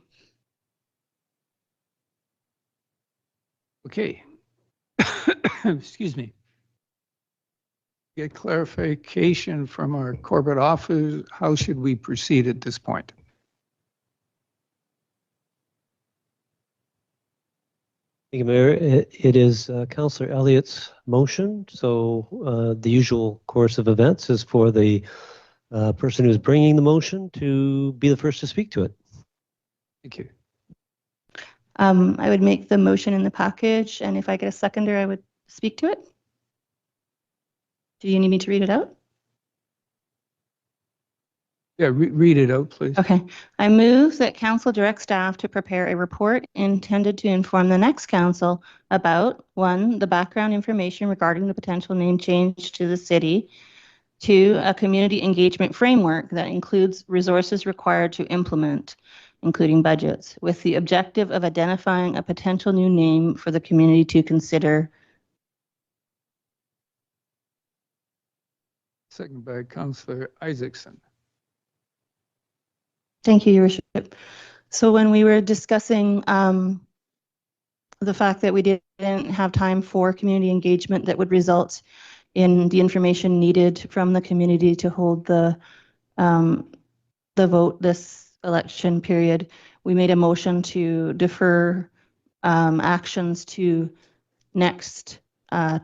Okay. Excuse me. Get clarification from our corporate office. How should we proceed at this point? Thank you, Mayor. It is Councillor Elliott's motion. So the usual course of events is for the person who's bringing the motion to be the first to speak to it. Thank you. I would make the motion in the package, and if I get a seconder, I would speak to it. Do you need me to read it out? Yeah, read it out, please. Okay. I move that council direct staff to prepare a report intended to inform the next council about, 1, the background information regarding the potential name change to the city, 2, a community engagement framework that includes resources required to implement, including budgets, with the objective of identifying a potential new name for the community to consider. Second by Councillor Isaacson. Thank you, Your Worship. So when we were discussing the fact that we didn't have time for community engagement that would result in the information needed from the community to hold the vote this election period, we made a motion to defer actions to next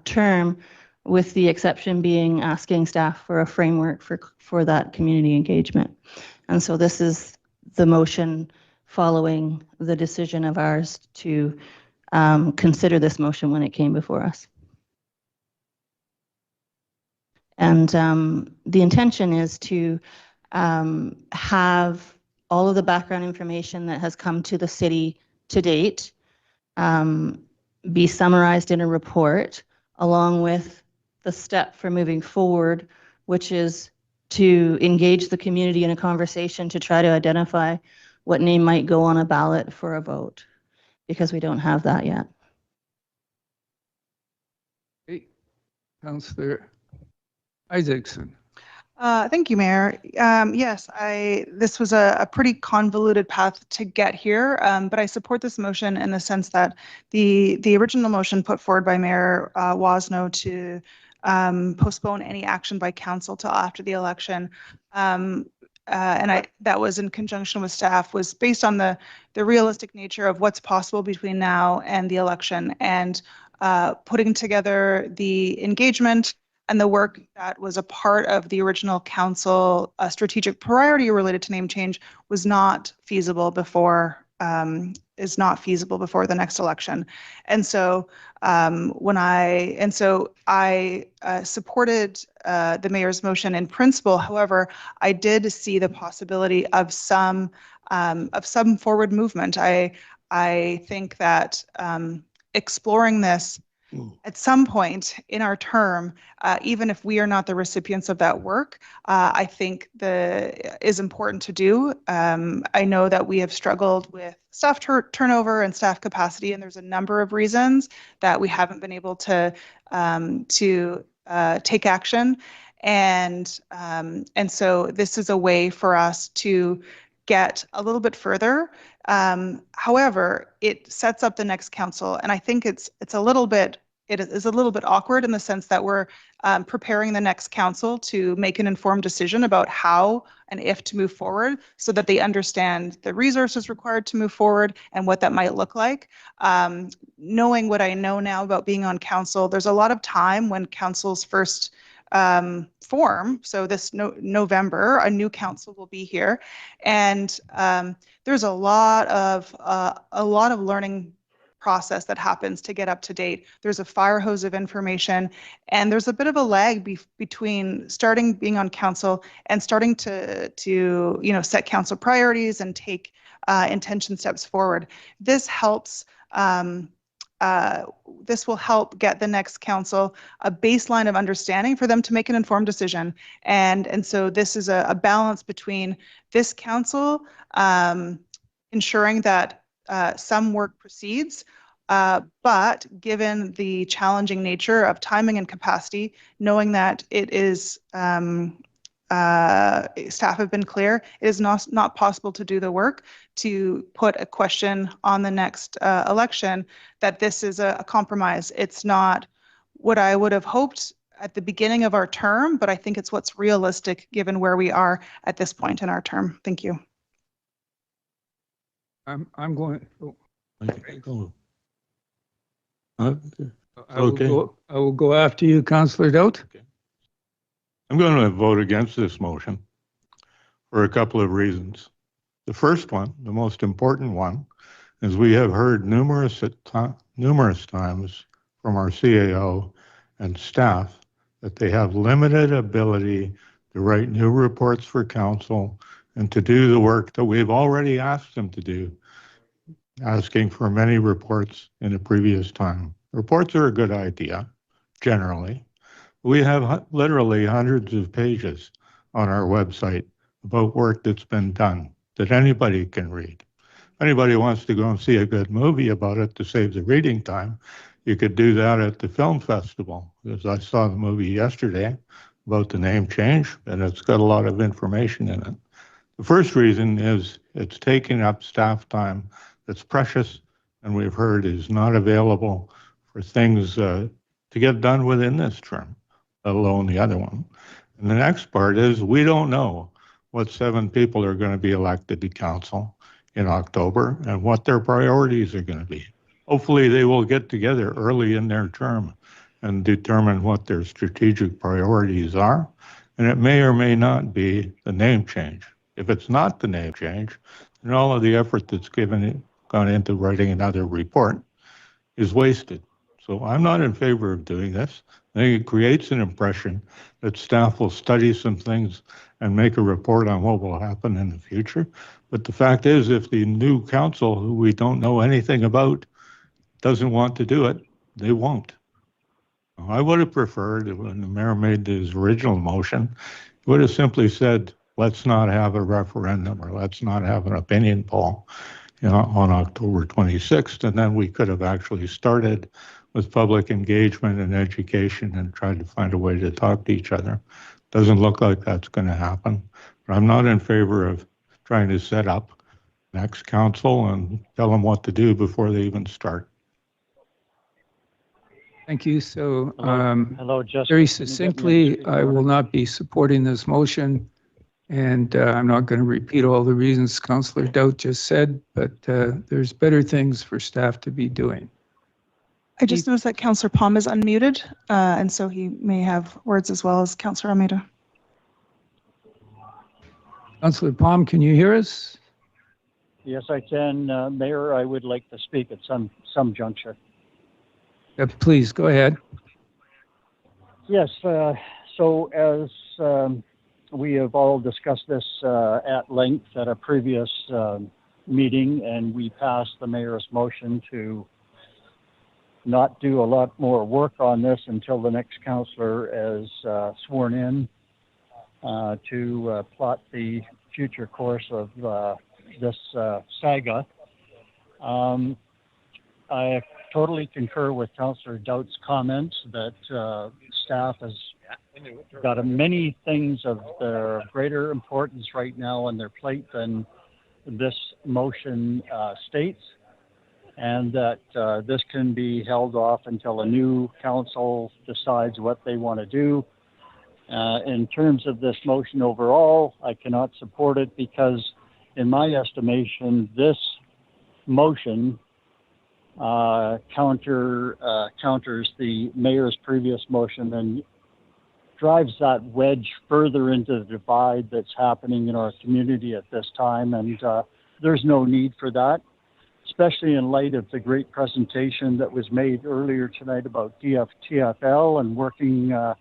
term, with the exception being asking staff for a framework for that community engagement. And so this is the motion following the decision of ours to consider this motion when it came before us. And the intention is to have all of the background information that has come to the city to date be summarized in a report, along with the step for moving forward, which is to engage the community in a conversation to try to identify what name might go on a ballot for a vote, because we don't have that yet. Okay. Councillor Isaacson. Thank you, Mayor. Yes, this was a pretty convoluted path to get here, but I support this motion in the sense that the original motion put forward by Mayor Wasno to postpone any action by council till after the election, and that was in conjunction with staff, was based on the realistic nature of what's possible between now and the election, and putting together the engagement and the work that was a part of the original council strategic priority related to name change was not feasible before, is not feasible before the next election. And so I supported the mayor's motion in principle. However, I did see the possibility of some forward movement. I think that exploring this at some point in our term, even if we are not the recipients of that work, I think is important to do. I know that we have struggled with staff turnover and staff capacity, and there's a number of reasons that we haven't been able to take action. And so this is a way for us to get a little bit further. However, it sets up the next council, and I think it is a little bit awkward in the sense that we're preparing the next council to make an informed decision about how and if to move forward, so that they understand the resources required to move forward and what that might look like. Knowing what I know now about being on council, there's a lot of time when councils first form. So this November, a new council will be here, and there's a lot of learning process that happens to get up to date. There's a fire hose of information, and there's a bit of a lag between starting being on council and starting to set council priorities and take intention steps forward. This helps. This will help get the next council a baseline of understanding for them to make an informed decision. And so this is a balance between this council ensuring that some work proceeds, but given the challenging nature of timing and capacity, knowing that it is staff have been clear, it is not possible to do the work to put a question on the next election, that this is a compromise. It's not what I would have hoped at the beginning of our term, but I think it's what's realistic given where we are at this point in our term. Thank you. I'm going. Oh, Okay. I will go after you, Councillor Doudt. Okay. I'm going to vote against this motion for a couple of reasons. The first one, the most important one, is we have heard numerous times from our CAO and staff that they have limited ability to write new reports for council and to do the work that we've already asked them to do, asking for many reports in a previous time. Reports are a good idea, generally. We have literally hundreds of pages on our website about work that's been done that anybody can read. If anybody wants to go and see a good movie about it to save the reading time, you could do that at the film festival. Because I saw the movie yesterday about the name change, and it's got a lot of information in it. The first reason is it's taking up staff time that's precious, and we've heard is not available for things to get done within this term, let alone the other one. And the next part is we don't know what 7 people are going to be elected to council in October and what their priorities are going to be. Hopefully they will get together early in their term and determine what their strategic priorities are. And it may or may not be the name change. If it's not the name change, then all of the effort that's gone into writing another report is wasted. So I'm not in favor of doing this. I think it creates an impression that staff will study some things and make a report on what will happen in the future. But the fact is, if the new council, who we don't know anything about, doesn't want to do it, they won't. I would have preferred, when the mayor made his original motion, he would have simply said, let's not have a referendum or let's not have an opinion poll, on October 26th. And then we could have actually started with public engagement and education and tried to find a way to talk to each other. Doesn't look like that's going to happen. But I'm not in favor of trying to set up next council and tell them what to do before they even start. Thank you. So Hello, Justin. very succinctly, I will not be supporting this motion. And I'm not going to repeat all the reasons Councillor Doudt just said, but there's better things for staff to be doing. I just noticed that Councillor Palm is unmuted, and so he may have words as well as Councillor Almeida. Councillor Palm, can you hear us? Yes, I can. Mayor, I would like to speak at some juncture. Please, go ahead. Yes, so as we have all discussed this at length at a previous meeting, and we passed the mayor's motion to not do a lot more work on this until the next councillor is sworn in to plot the future course of this saga. I totally concur with Councillor Doubt's comments that staff has got many things of their greater importance right now on their plate than this motion states, and that this can be held off until a new council decides what they want to do. In terms of this motion overall, I cannot support it because, in my estimation, this motion counters the mayor's previous motion and drives that wedge further into the divide that's happening in our community at this time. And there's no need for that, especially in light of the great presentation that was made earlier tonight about TFL and working at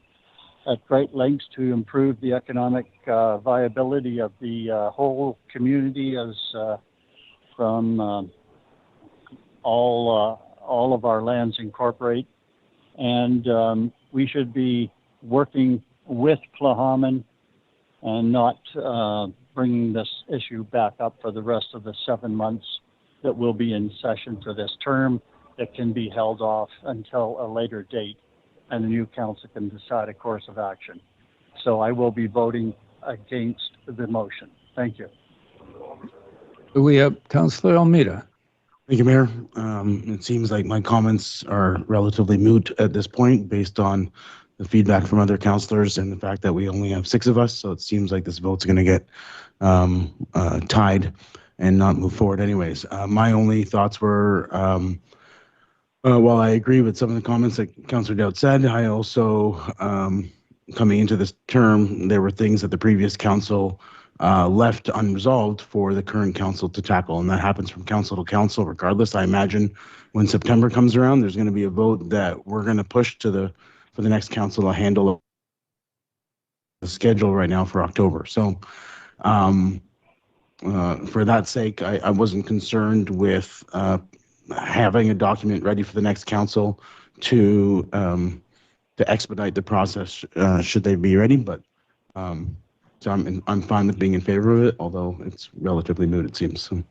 great lengths to improve the economic viability of the whole community as from all of our lands incorporate. And we should be working with Tla'amin and not bringing this issue back up for the rest of the 7 months that will be in session for this term. That can be held off until a later date, and the new council can decide a course of action. So I will be voting against the motion. Thank you. We have Councillor Almeida. Thank you, Mayor. It seems like my comments are relatively moot at this point based on the feedback from other councillors and the fact that we only have 6 of us. So it seems like this vote's going to get tied and not move forward anyways. My only thoughts were, while I agree with some of the comments that Councillor Dowd said, I also, coming into this term, there were things that the previous council left unresolved for the current council to tackle, and that happens from council to council regardless. I imagine when September comes around, there's going to be a vote that we're going to push to for the next council to handle the schedule right now for October. So for that sake, I wasn't concerned with having a document ready for the next council to expedite the process should they be ready, but so I'm fine with being in favor of it, although it's relatively moot, it seems. So.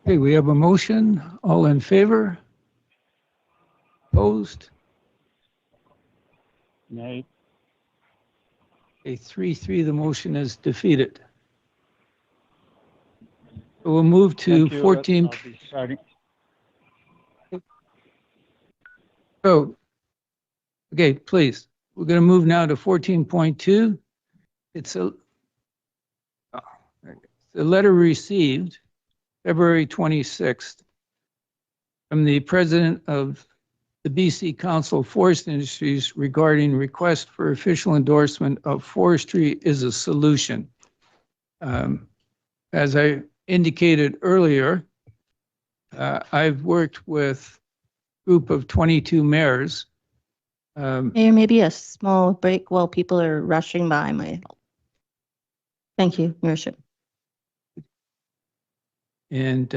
Okay, we have a motion. All in favor? Opposed? Nay. A 3-3, the motion is defeated. We'll move to 14. Oh, okay, please. We're going to move now to 14.2. It's a letter received February 26th from the president of the BC Council of Forest Industries regarding request for official endorsement of forestry is a solution. As I indicated earlier, I've worked with a group of 22 mayors. Mayor, maybe a small break while people are rushing by might help. Thank you, Your Worship. And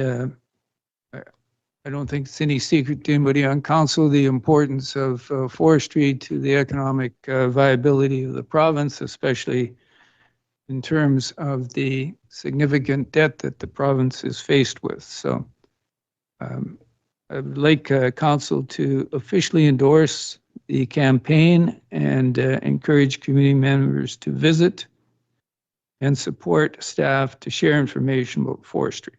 I don't think it's any secret to anybody on council the importance of forestry to the economic viability of the province, especially in terms of the significant debt that the province is faced with. So I'd like council to officially endorse the campaign and encourage community members to visit and support staff to share information about forestry.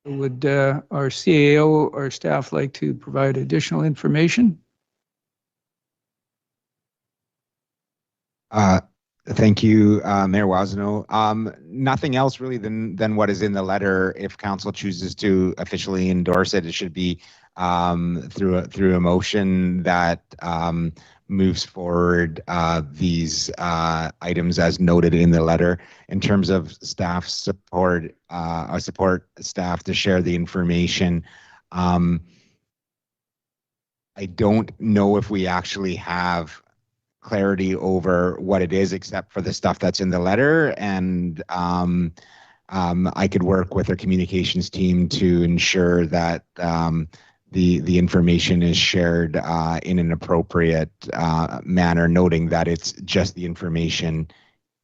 Would our CAO or staff like to provide additional information? Thank you, Mayor Wousino. Nothing else really than what is in the letter. If council chooses to officially endorse it, it should be through a motion that moves forward these items as noted in the letter. In terms of staff support, I support staff to share the information. I don't know if we actually have clarity over what it is except for the stuff that's in the letter, and I could work with our communications team to ensure that the information is shared in an appropriate manner, noting that it's just the information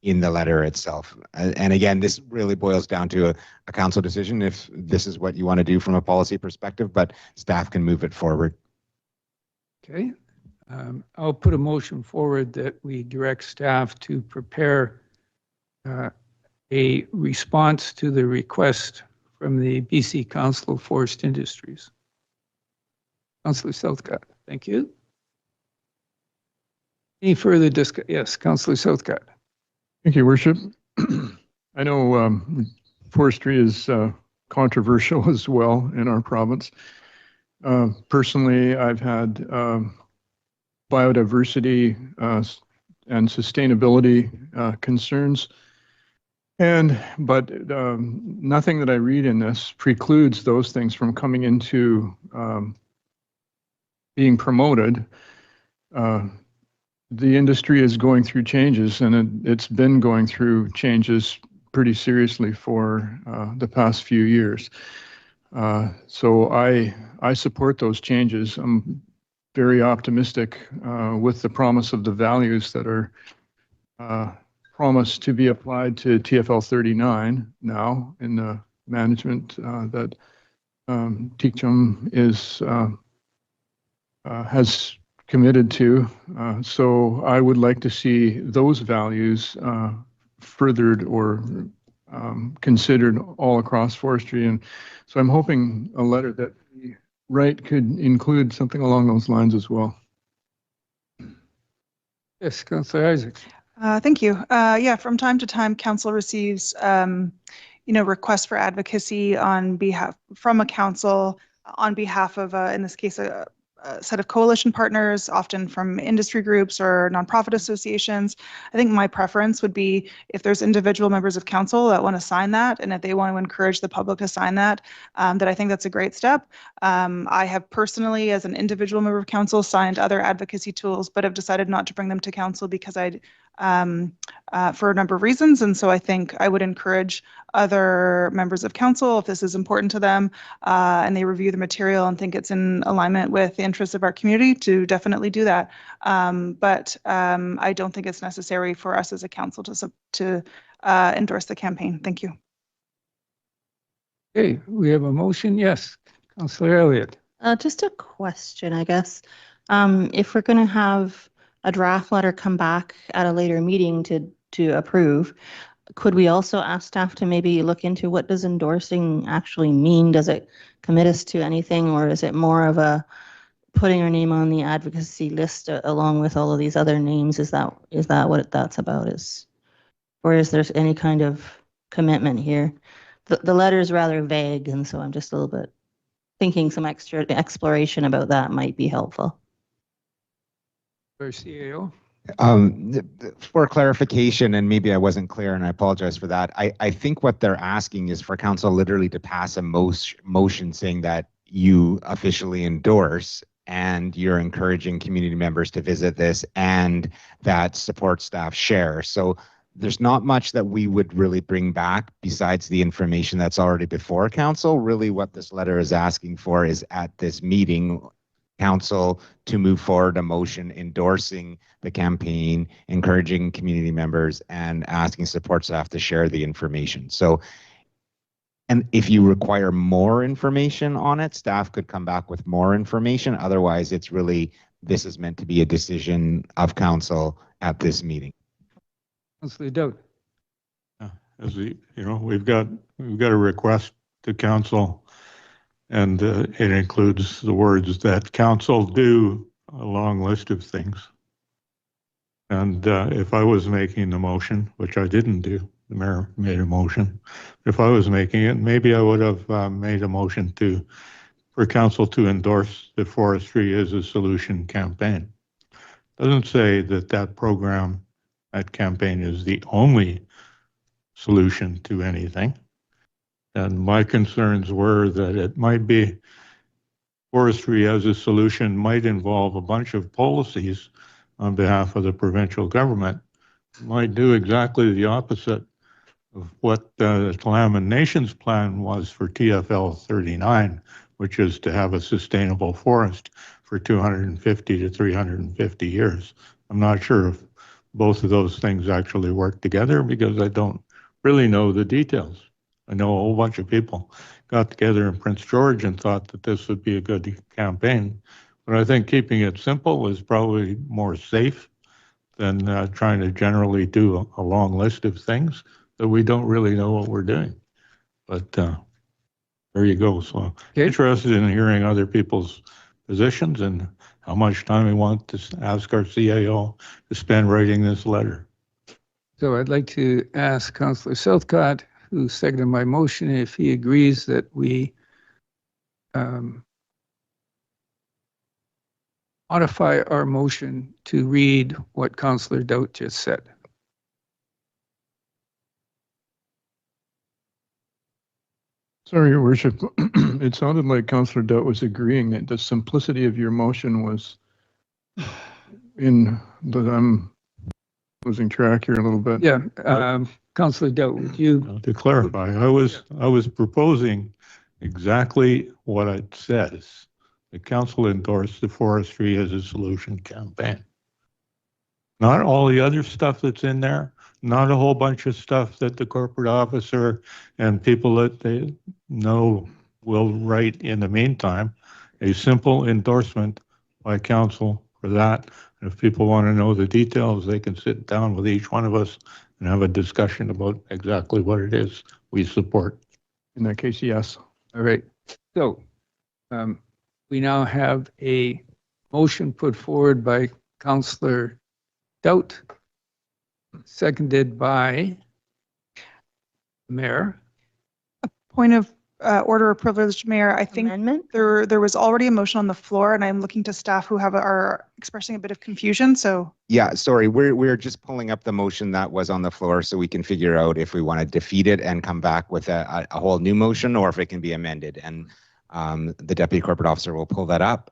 in the letter itself. And again, this really boils down to a council decision if this is what you want to do from a policy perspective, but staff can move it forward. Okay. I'll put a motion forward that we direct staff to prepare a response to the request from the BC Council of Forest Industries. Councillor Southcott, thank you. Any further discussion? Yes, Councillor Southcott. Thank you, Worship. I know forestry is controversial as well in our province. Personally, I've had biodiversity and sustainability concerns. But nothing that I read in this precludes those things from coming into being promoted. The industry is going through changes, and it's been going through changes pretty seriously for the past few years. So I support those changes. I'm very optimistic with the promise of the values that are promised to be applied to TFL 39 now in the management that Teachum has committed to. So I would like to see those values furthered or considered all across forestry. And so I'm hoping a letter that we write could include something along those lines as well. Yes, Councillor Isaacs. Thank you. Yeah, from time to time, council receives, requests for advocacy from a council on behalf of, in this case, a set of coalition partners, often from industry groups or nonprofit associations. I think my preference would be if there's individual members of council that want to sign that, and if they want to encourage the public to sign that, that I think that's a great step. I have personally, as an individual member of council, signed other advocacy tools, but have decided not to bring them to council because for a number of reasons. And so I think I would encourage other members of council, if this is important to them and they review the material and think it's in alignment with the interests of our community, to definitely do that. But I don't think it's necessary for us as a council to endorse the campaign. Thank you. Okay, we have a motion. Yes, Councillor Elliott. Just a question, I guess. If we're going to have a draft letter come back at a later meeting to approve, could we also ask staff to maybe look into what does endorsing actually mean? Does it commit us to anything, or is it more of a putting our name on the advocacy list along with all of these other names? Is that what that's about? Or is there any kind of commitment here? The letter is rather vague, and so I'm just a little bit thinking some extra exploration about that might be helpful. CAO. For clarification, and maybe I wasn't clear and I apologize for that, I think what they're asking is for council literally to pass a motion saying that you officially endorse and you're encouraging community members to visit this and that support staff share. So there's not much that we would really bring back besides the information that's already before council. Really what this letter is asking for is at this meeting, council to move forward a motion endorsing the campaign, encouraging community members, and asking support staff to share the information. So, and if you require more information on it, staff could come back with more information. Otherwise, it's really, this is meant to be a decision of council at this meeting. Councillor Dowd. As we've got a request to council, and it includes the words that council do a long list of things. And if I was making the motion, which I didn't do, the mayor made a motion. If I was making it, maybe I would have made a motion for council to endorse the Forestry is a Solution campaign. Doesn't say that program, that campaign is the only solution to anything. And my concerns were that it might be Forestry as a Solution might involve a bunch of policies on behalf of the provincial government, might do exactly the opposite of what the Tla'amin Nation's plan was for TFL 39, which is to have a sustainable forest for 250 to 350 years. I'm not sure if both of those things actually work together because I don't really know the details. I know a whole bunch of people got together in Prince George and thought that this would be a good campaign. But I think keeping it simple is probably more safe than trying to generally do a long list of things that we don't really know what we're doing. But there you go. So Okay. interested in hearing other people's positions and how much time we want to ask our CAO to spend writing this letter. So I'd like to ask Councillor Southcott, who seconded my motion, if he agrees that we modify our motion to read what Councillor Doudt just said. Sorry, Your Worship. It sounded like Councillor Doudt was agreeing that the simplicity of your motion was but I'm losing track here a little bit. Yeah, Councillor Doudt, would you? To clarify, I was proposing exactly what it says. The council endorsed the forestry as a solution campaign. Not all the other stuff that's in there, not a whole bunch of stuff that the corporate officer and people that they know will write in the meantime. A simple endorsement by council for that. And if people want to know the details, they can sit down with each one of us and have a discussion about exactly what it is we support. In that case, yes. All right. So we now have a motion put forward by Councillor Doudt, seconded by the Mayor. Point of order of privilege, Mayor. I think Amendment? there was already a motion on the floor, and I'm looking to staff who are expressing a bit of confusion. So Yeah, sorry, we're just pulling up the motion that was on the floor so we can figure out if we want to defeat it and come back with a whole new motion or if it can be amended. And the deputy corporate officer will pull that up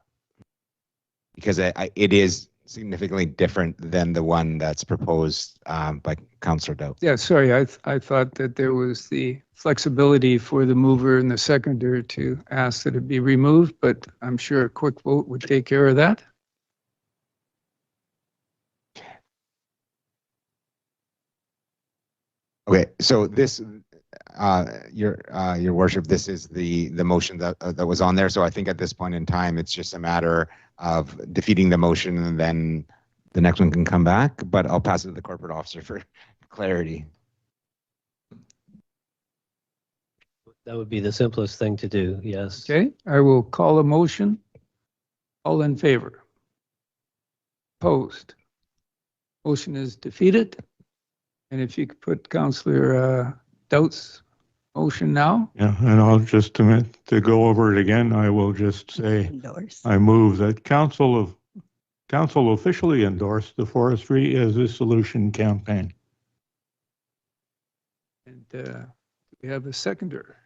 because it is significantly different than the one that's proposed by Councillor Doudt. Yeah, sorry, I thought that there was the flexibility for the mover and the seconder to ask that it be removed, but I'm sure a quick vote would take care of that. Okay, so this, your worship, this is the motion that was on there. So I think at this point in time, it's just a matter of defeating the motion and then the next one can come back, but I'll pass it to the corporate officer for clarity. That would be the simplest thing to do, yes. Okay, I will call a motion. All in favor? Opposed? Motion is defeated. And if you could put Councillor Doubt's motion now. Yeah, and I'll just to go over it again, I will just say, I move that council officially endorse the forestry as a solution campaign. And we have a seconder,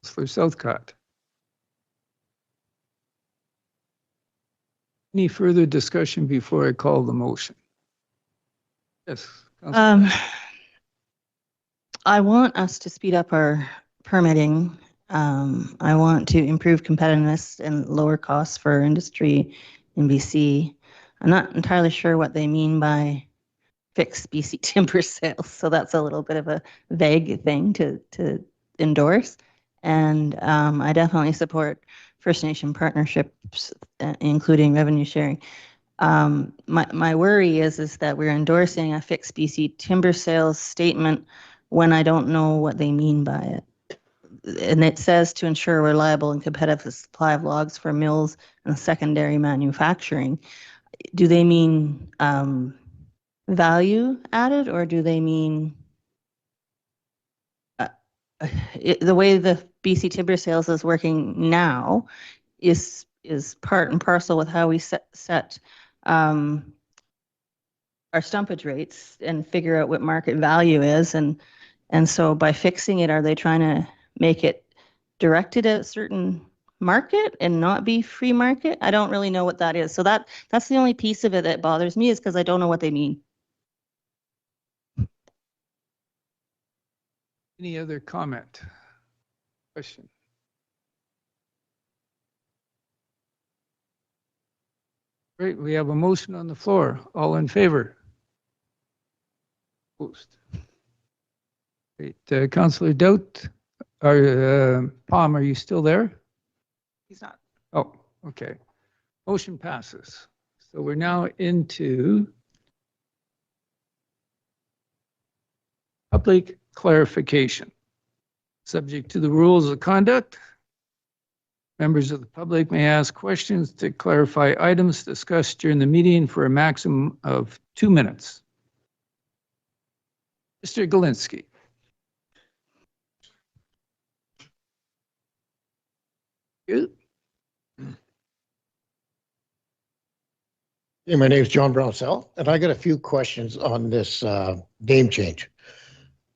Councillor Southcott. Any further discussion before I call the motion? Yes. I want us to speed up our permitting. I want to improve competitiveness and lower costs for our industry in BC. I'm not entirely sure what they mean by fixed BC timber sales, so that's a little bit of a vague thing to endorse. And I definitely support First Nation partnerships, including revenue sharing. My worry is that we're endorsing a fixed BC timber sales statement when I don't know what they mean by it. And it says to ensure a reliable and competitive supply of logs for mills and secondary manufacturing. Do they mean value added, or do they mean the way the BC timber sales is working now is part and parcel with how we set our stumpage rates and figure out what market value is. And so by fixing it, are they trying to make it directed at a certain market and not be free market? I don't really know what that is. So that's the only piece of it that bothers me, is because I don't know what they mean. Any other comment? Question? Great, we have a motion on the floor. All in favor? Opposed? Great, Councillor Doubt, or Palm, are you still there? He's not. Oh, okay. Motion passes. So we're now into public clarification. Subject to the rules of conduct, members of the public may ask questions to clarify items discussed during the meeting for a maximum of 2 minutes. Mr. Galinsky. Good. Hey, my name is John Brownsell, and I got a few questions on this name change.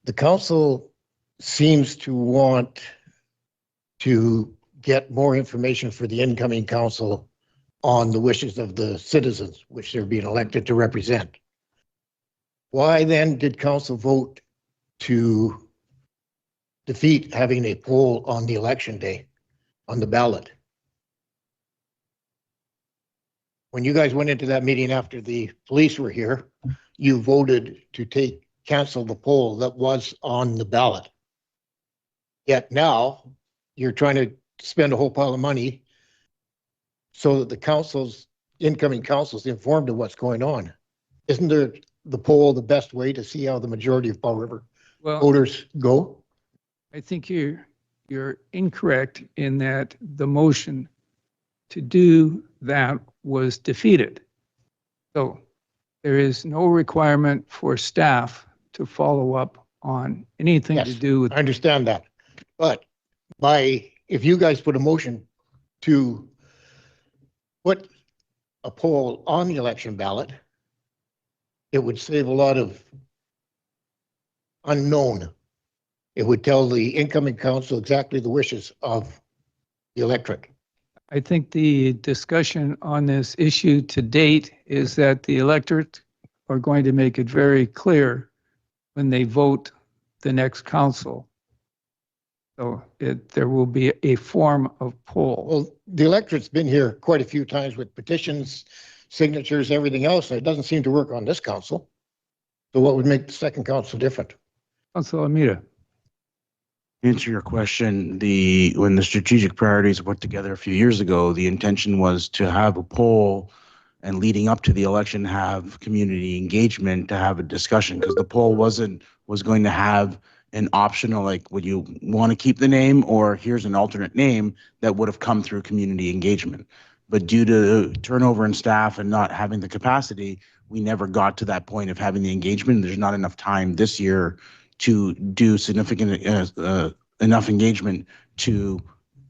The council seems to want to get more information for the incoming council on the wishes of the citizens, which they're being elected to represent. Why then did council vote to defeat having a poll on the election day on the ballot? When you guys went into that meeting after the police were here, you voted to cancel the poll that was on the ballot. Yet now you're trying to spend a whole pile of money so that the incoming council's informed of what's going on. Isn't the poll the best way to see how the majority of Powell River voters go? I think you're incorrect in that the motion to do that was defeated. So there is no requirement for staff to follow up on anything to do with. I understand that. But if you guys put a motion to put a poll on the election ballot, it would save a lot of unknown. It would tell the incoming council exactly the wishes of the electorate. I think the discussion on this issue to date is that the electorate are going to make it very clear when they vote the next council. So there will be a form of poll. Well, the electorate's been here quite a few times with petitions, signatures, everything else, and it doesn't seem to work on this council. So what would make the second council different? Councilor Amita. Answer your question, when the strategic priorities were put together a few years ago, the intention was to have a poll and leading up to the election, have community engagement, to have a discussion, because the poll was going to have an optional, like, would you want to keep the name, or here's an alternate name that would have come through community engagement. But due to turnover in staff and not having the capacity, we never got to that point of having the engagement. There's not enough time this year to do significant enough engagement to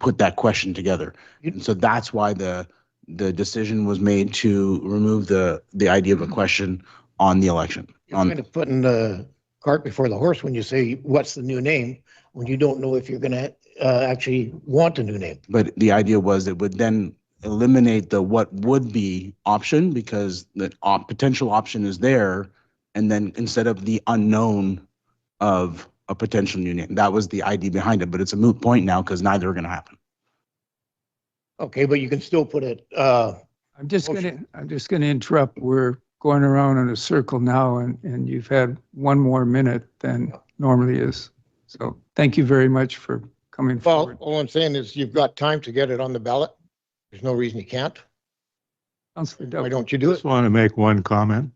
put that question together. And so that's why the decision was made to remove the idea of a question on the election. You're kind of putting the cart before the horse when you say, what's the new name, when you don't know if you're going to actually want a new name. But the idea was it would then eliminate the what would be option, because the potential option is there. And then instead of the unknown of a potential new name, that was the idea behind it. But it's a moot point now because neither are going to happen. Okay, but you can still put it. I'm just going to interrupt. We're going around in a circle now, and you've had one more minute than normally is. So thank you very much for coming forward. All I'm saying is you've got time to get it on the ballot. There's no reason you can't. Councilor Doug. Why don't you do it? Just want to make one comment.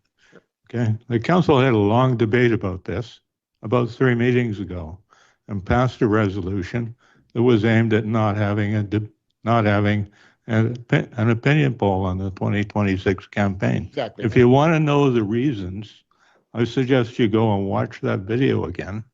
Okay, the council had a long debate about this about 3 meetings ago and passed a resolution that was aimed at not having an opinion poll on the 2026 campaign. Exactly. If you want to know the reasons, I suggest you go and watch that video again.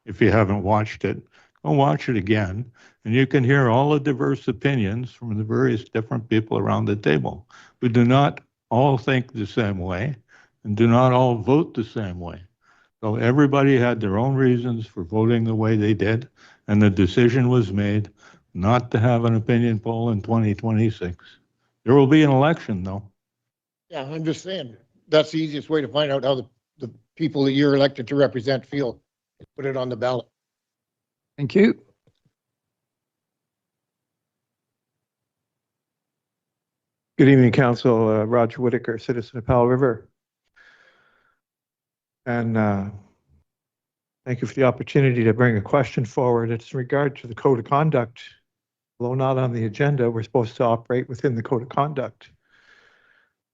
If you haven't watched it, go watch it again, and you can hear all the diverse opinions from the various different people around the table who do not all think the same way and do not all vote the same way. So everybody had their own reasons for voting the way they did, and the decision was made not to have an opinion poll in 2026. There will be an election, though. Yeah, I'm just saying, that's the easiest way to find out how the people that you're elected to represent feel. Put it on the ballot. Thank you. Good evening, Council. Roger Whitaker, citizen of Powell River. And thank you for the opportunity to bring a question forward. It's in regard to the code of conduct. Although not on the agenda, we're supposed to operate within the code of conduct.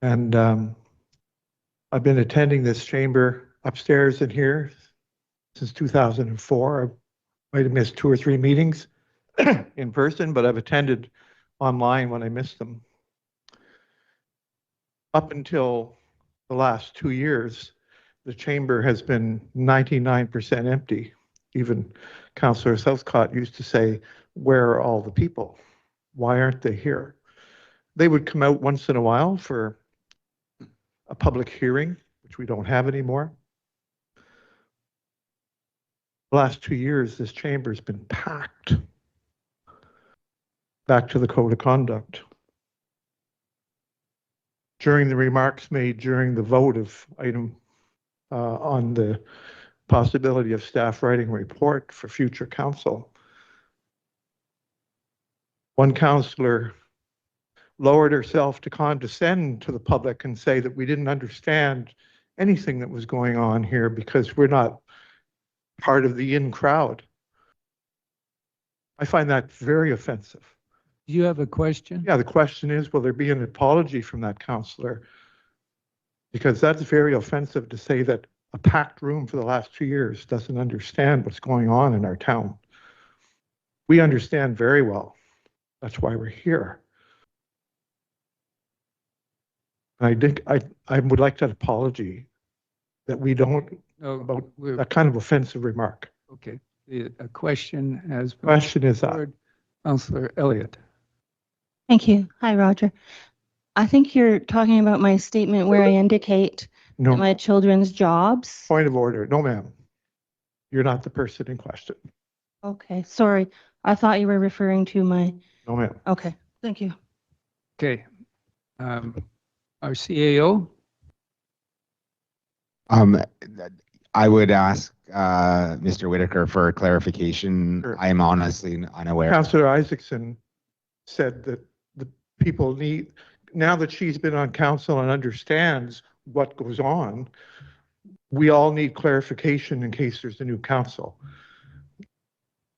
And I've been attending this chamber upstairs in here since 2004. I might have missed 2 or 3 meetings in person, but I've attended online when I missed them. Up until the last 2 years, the chamber has been 99% empty. Even Councillor Southcott used to say, where are all the people? Why aren't they here? They would come out once in a while for a public hearing, which we don't have anymore. The last 2 years, this chamber has been packed. Back to the code of conduct. During the remarks made during the vote of item on the possibility of staff writing a report for future council, one councillor lowered herself to condescend to the public and say that we didn't understand anything that was going on here because we're not part of the in crowd. I find that very offensive. Do you have a question? Yeah, the question is, will there be an apology from that councillor? Because that's very offensive to say that a packed room for the last 2 years doesn't understand what's going on in our town. We understand very well. That's why we're here. I think I would like that apology that we don't about that kind of offensive remark. Okay. A question has been. Question is that. Councillor Elliott. Thank you. Hi, Roger. I think you're talking about my statement where I indicate No. my children's jobs. Point of order. No, ma'am. You're not the person in question. Okay, sorry. I thought you were referring to my, No, ma'am. okay, thank you. Okay. Our CAO. I would ask Mr. Whitaker for clarification. Sure. I am honestly unaware. Councillor Isaacson said that the people need, now that she's been on council and understands what goes on, we all need clarification in case there's a new council.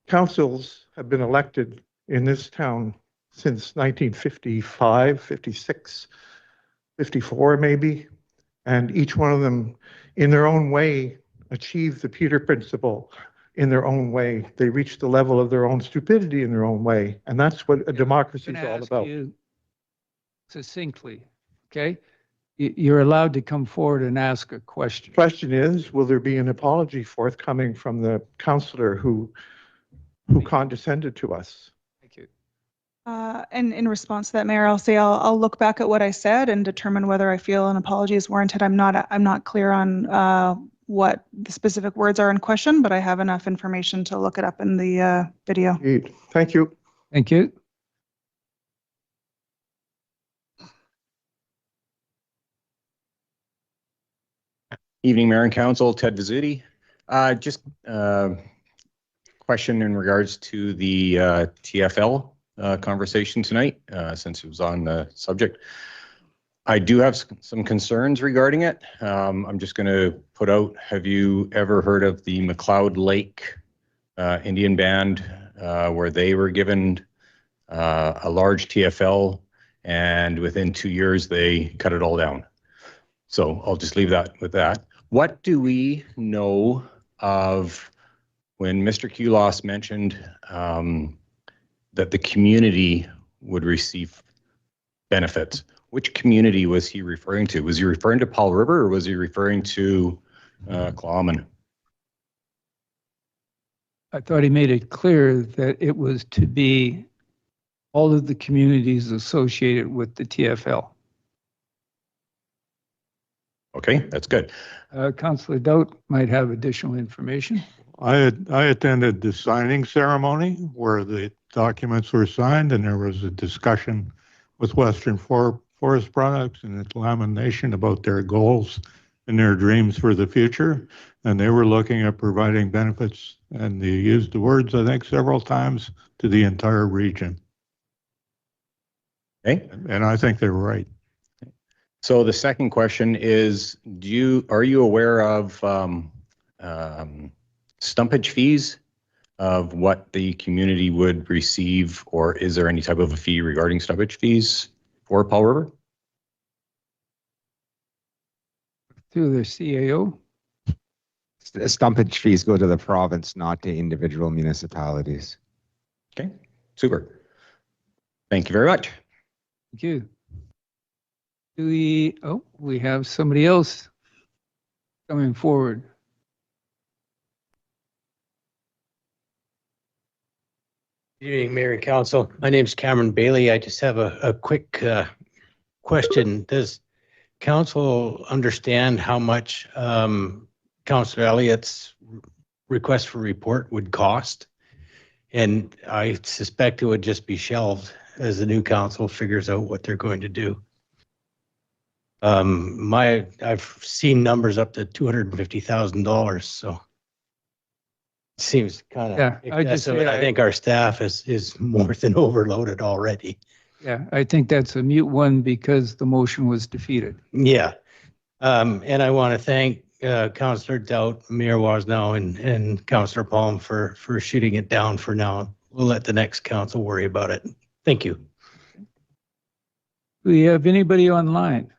Councils have been elected in this town since 1955, 56, 54 maybe, and each one of them in their own way achieved the Peter Principle in their own way. They reach the level of their own stupidity in their own way. And that's what a democracy is all about. You succinctly, okay? You're allowed to come forward and ask a question. Question is, will there be an apology forthcoming from the councillor who condescended to us? Thank you. And in response to that, Mayor, I'll say I'll look back at what I said and determine whether I feel an apology is warranted. I'm not clear on what the specific words are in question, but I have enough information to look it up in the video. Indeed. Thank you. Thank you. Evening, Mayor and Council. Ted Vizzuti. Just question in regards to the TFL conversation tonight, since it was on the subject. I do have some concerns regarding it. I'm just going to put out, have you ever heard of the McLeod Lake Indian Band, where they were given a large TFL and within 2 years they cut it all down? So I'll just leave that with that. What do we know of when Mr. Kulas mentioned that the community would receive benefits? Which community was he referring to? Was he referring to Powell River or was he referring to Tla'amin? I thought he made it clear that it was to be all of the communities associated with the TFL. Okay, that's good. Councillor Doudt might have additional information. I attended the signing ceremony where the documents were signed, and there was a discussion with Western Forest Products and the Tla'amin Nation about their goals and their dreams for the future. And they were looking at providing benefits, and they used the words, I think, several times, to the entire region. Okay. And I think they're right. So the second question is, are you aware of stumpage fees of what the community would receive, or is there any type of a fee regarding stumpage fees for Paul River? Through the CAO? Stumpage fees go to the province, not to individual municipalities. Okay, super. Thank you very much. Thank you. We have somebody else coming forward. Good evening, Mayor and Council. My name is Cameron Bailey. I just have a quick question. Does Council understand how much Councillor Elliott's request for report would cost? And I suspect it would just be shelved as the new council figures out what they're going to do. I've seen numbers up to $250,000, so it seems kind of excessive. I think our staff is more than overloaded already. Yeah, I think that's a mute one because the motion was defeated. Yeah. And I want to thank Councillor Doubt, Mayor Wasnow, and Councillor Palm for shooting it down for now. We'll let the next council worry about it. Thank you. Do we have anybody online?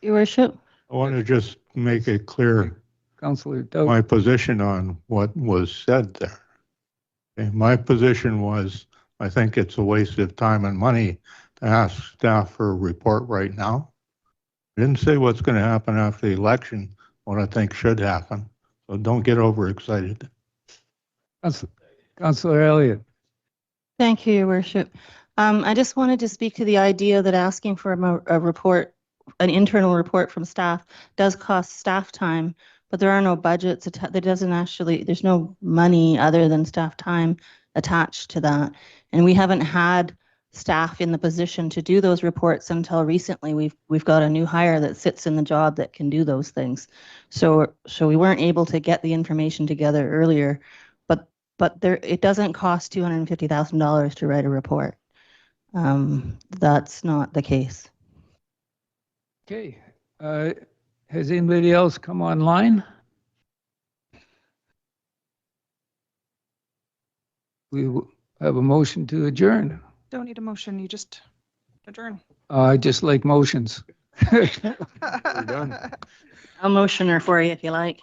Your Worship? I want to just make it clear Councillor Doubt. my position on what was said there. Okay, my position was, I think it's a waste of time and money to ask staff for a report right now. I didn't say what's going to happen after the election, what I think should happen. So don't get overexcited. Councillor Elliott. Thank you, Your Worship. I just wanted to speak to the idea that asking for a report, an internal report from staff, does cost staff time, but there are no budgets. There doesn't actually, there's no money other than staff time attached to that. And we haven't had staff in the position to do those reports until recently. We've got a new hire that sits in the job that can do those things. So we weren't able to get the information together earlier, but it doesn't cost $250,000 to write a report. That's not the case. Okay. Has anybody else come online? We have a motion to adjourn. Don't need a motion, you just adjourn. I just like motions. We're done. I'll motion her for you if you like.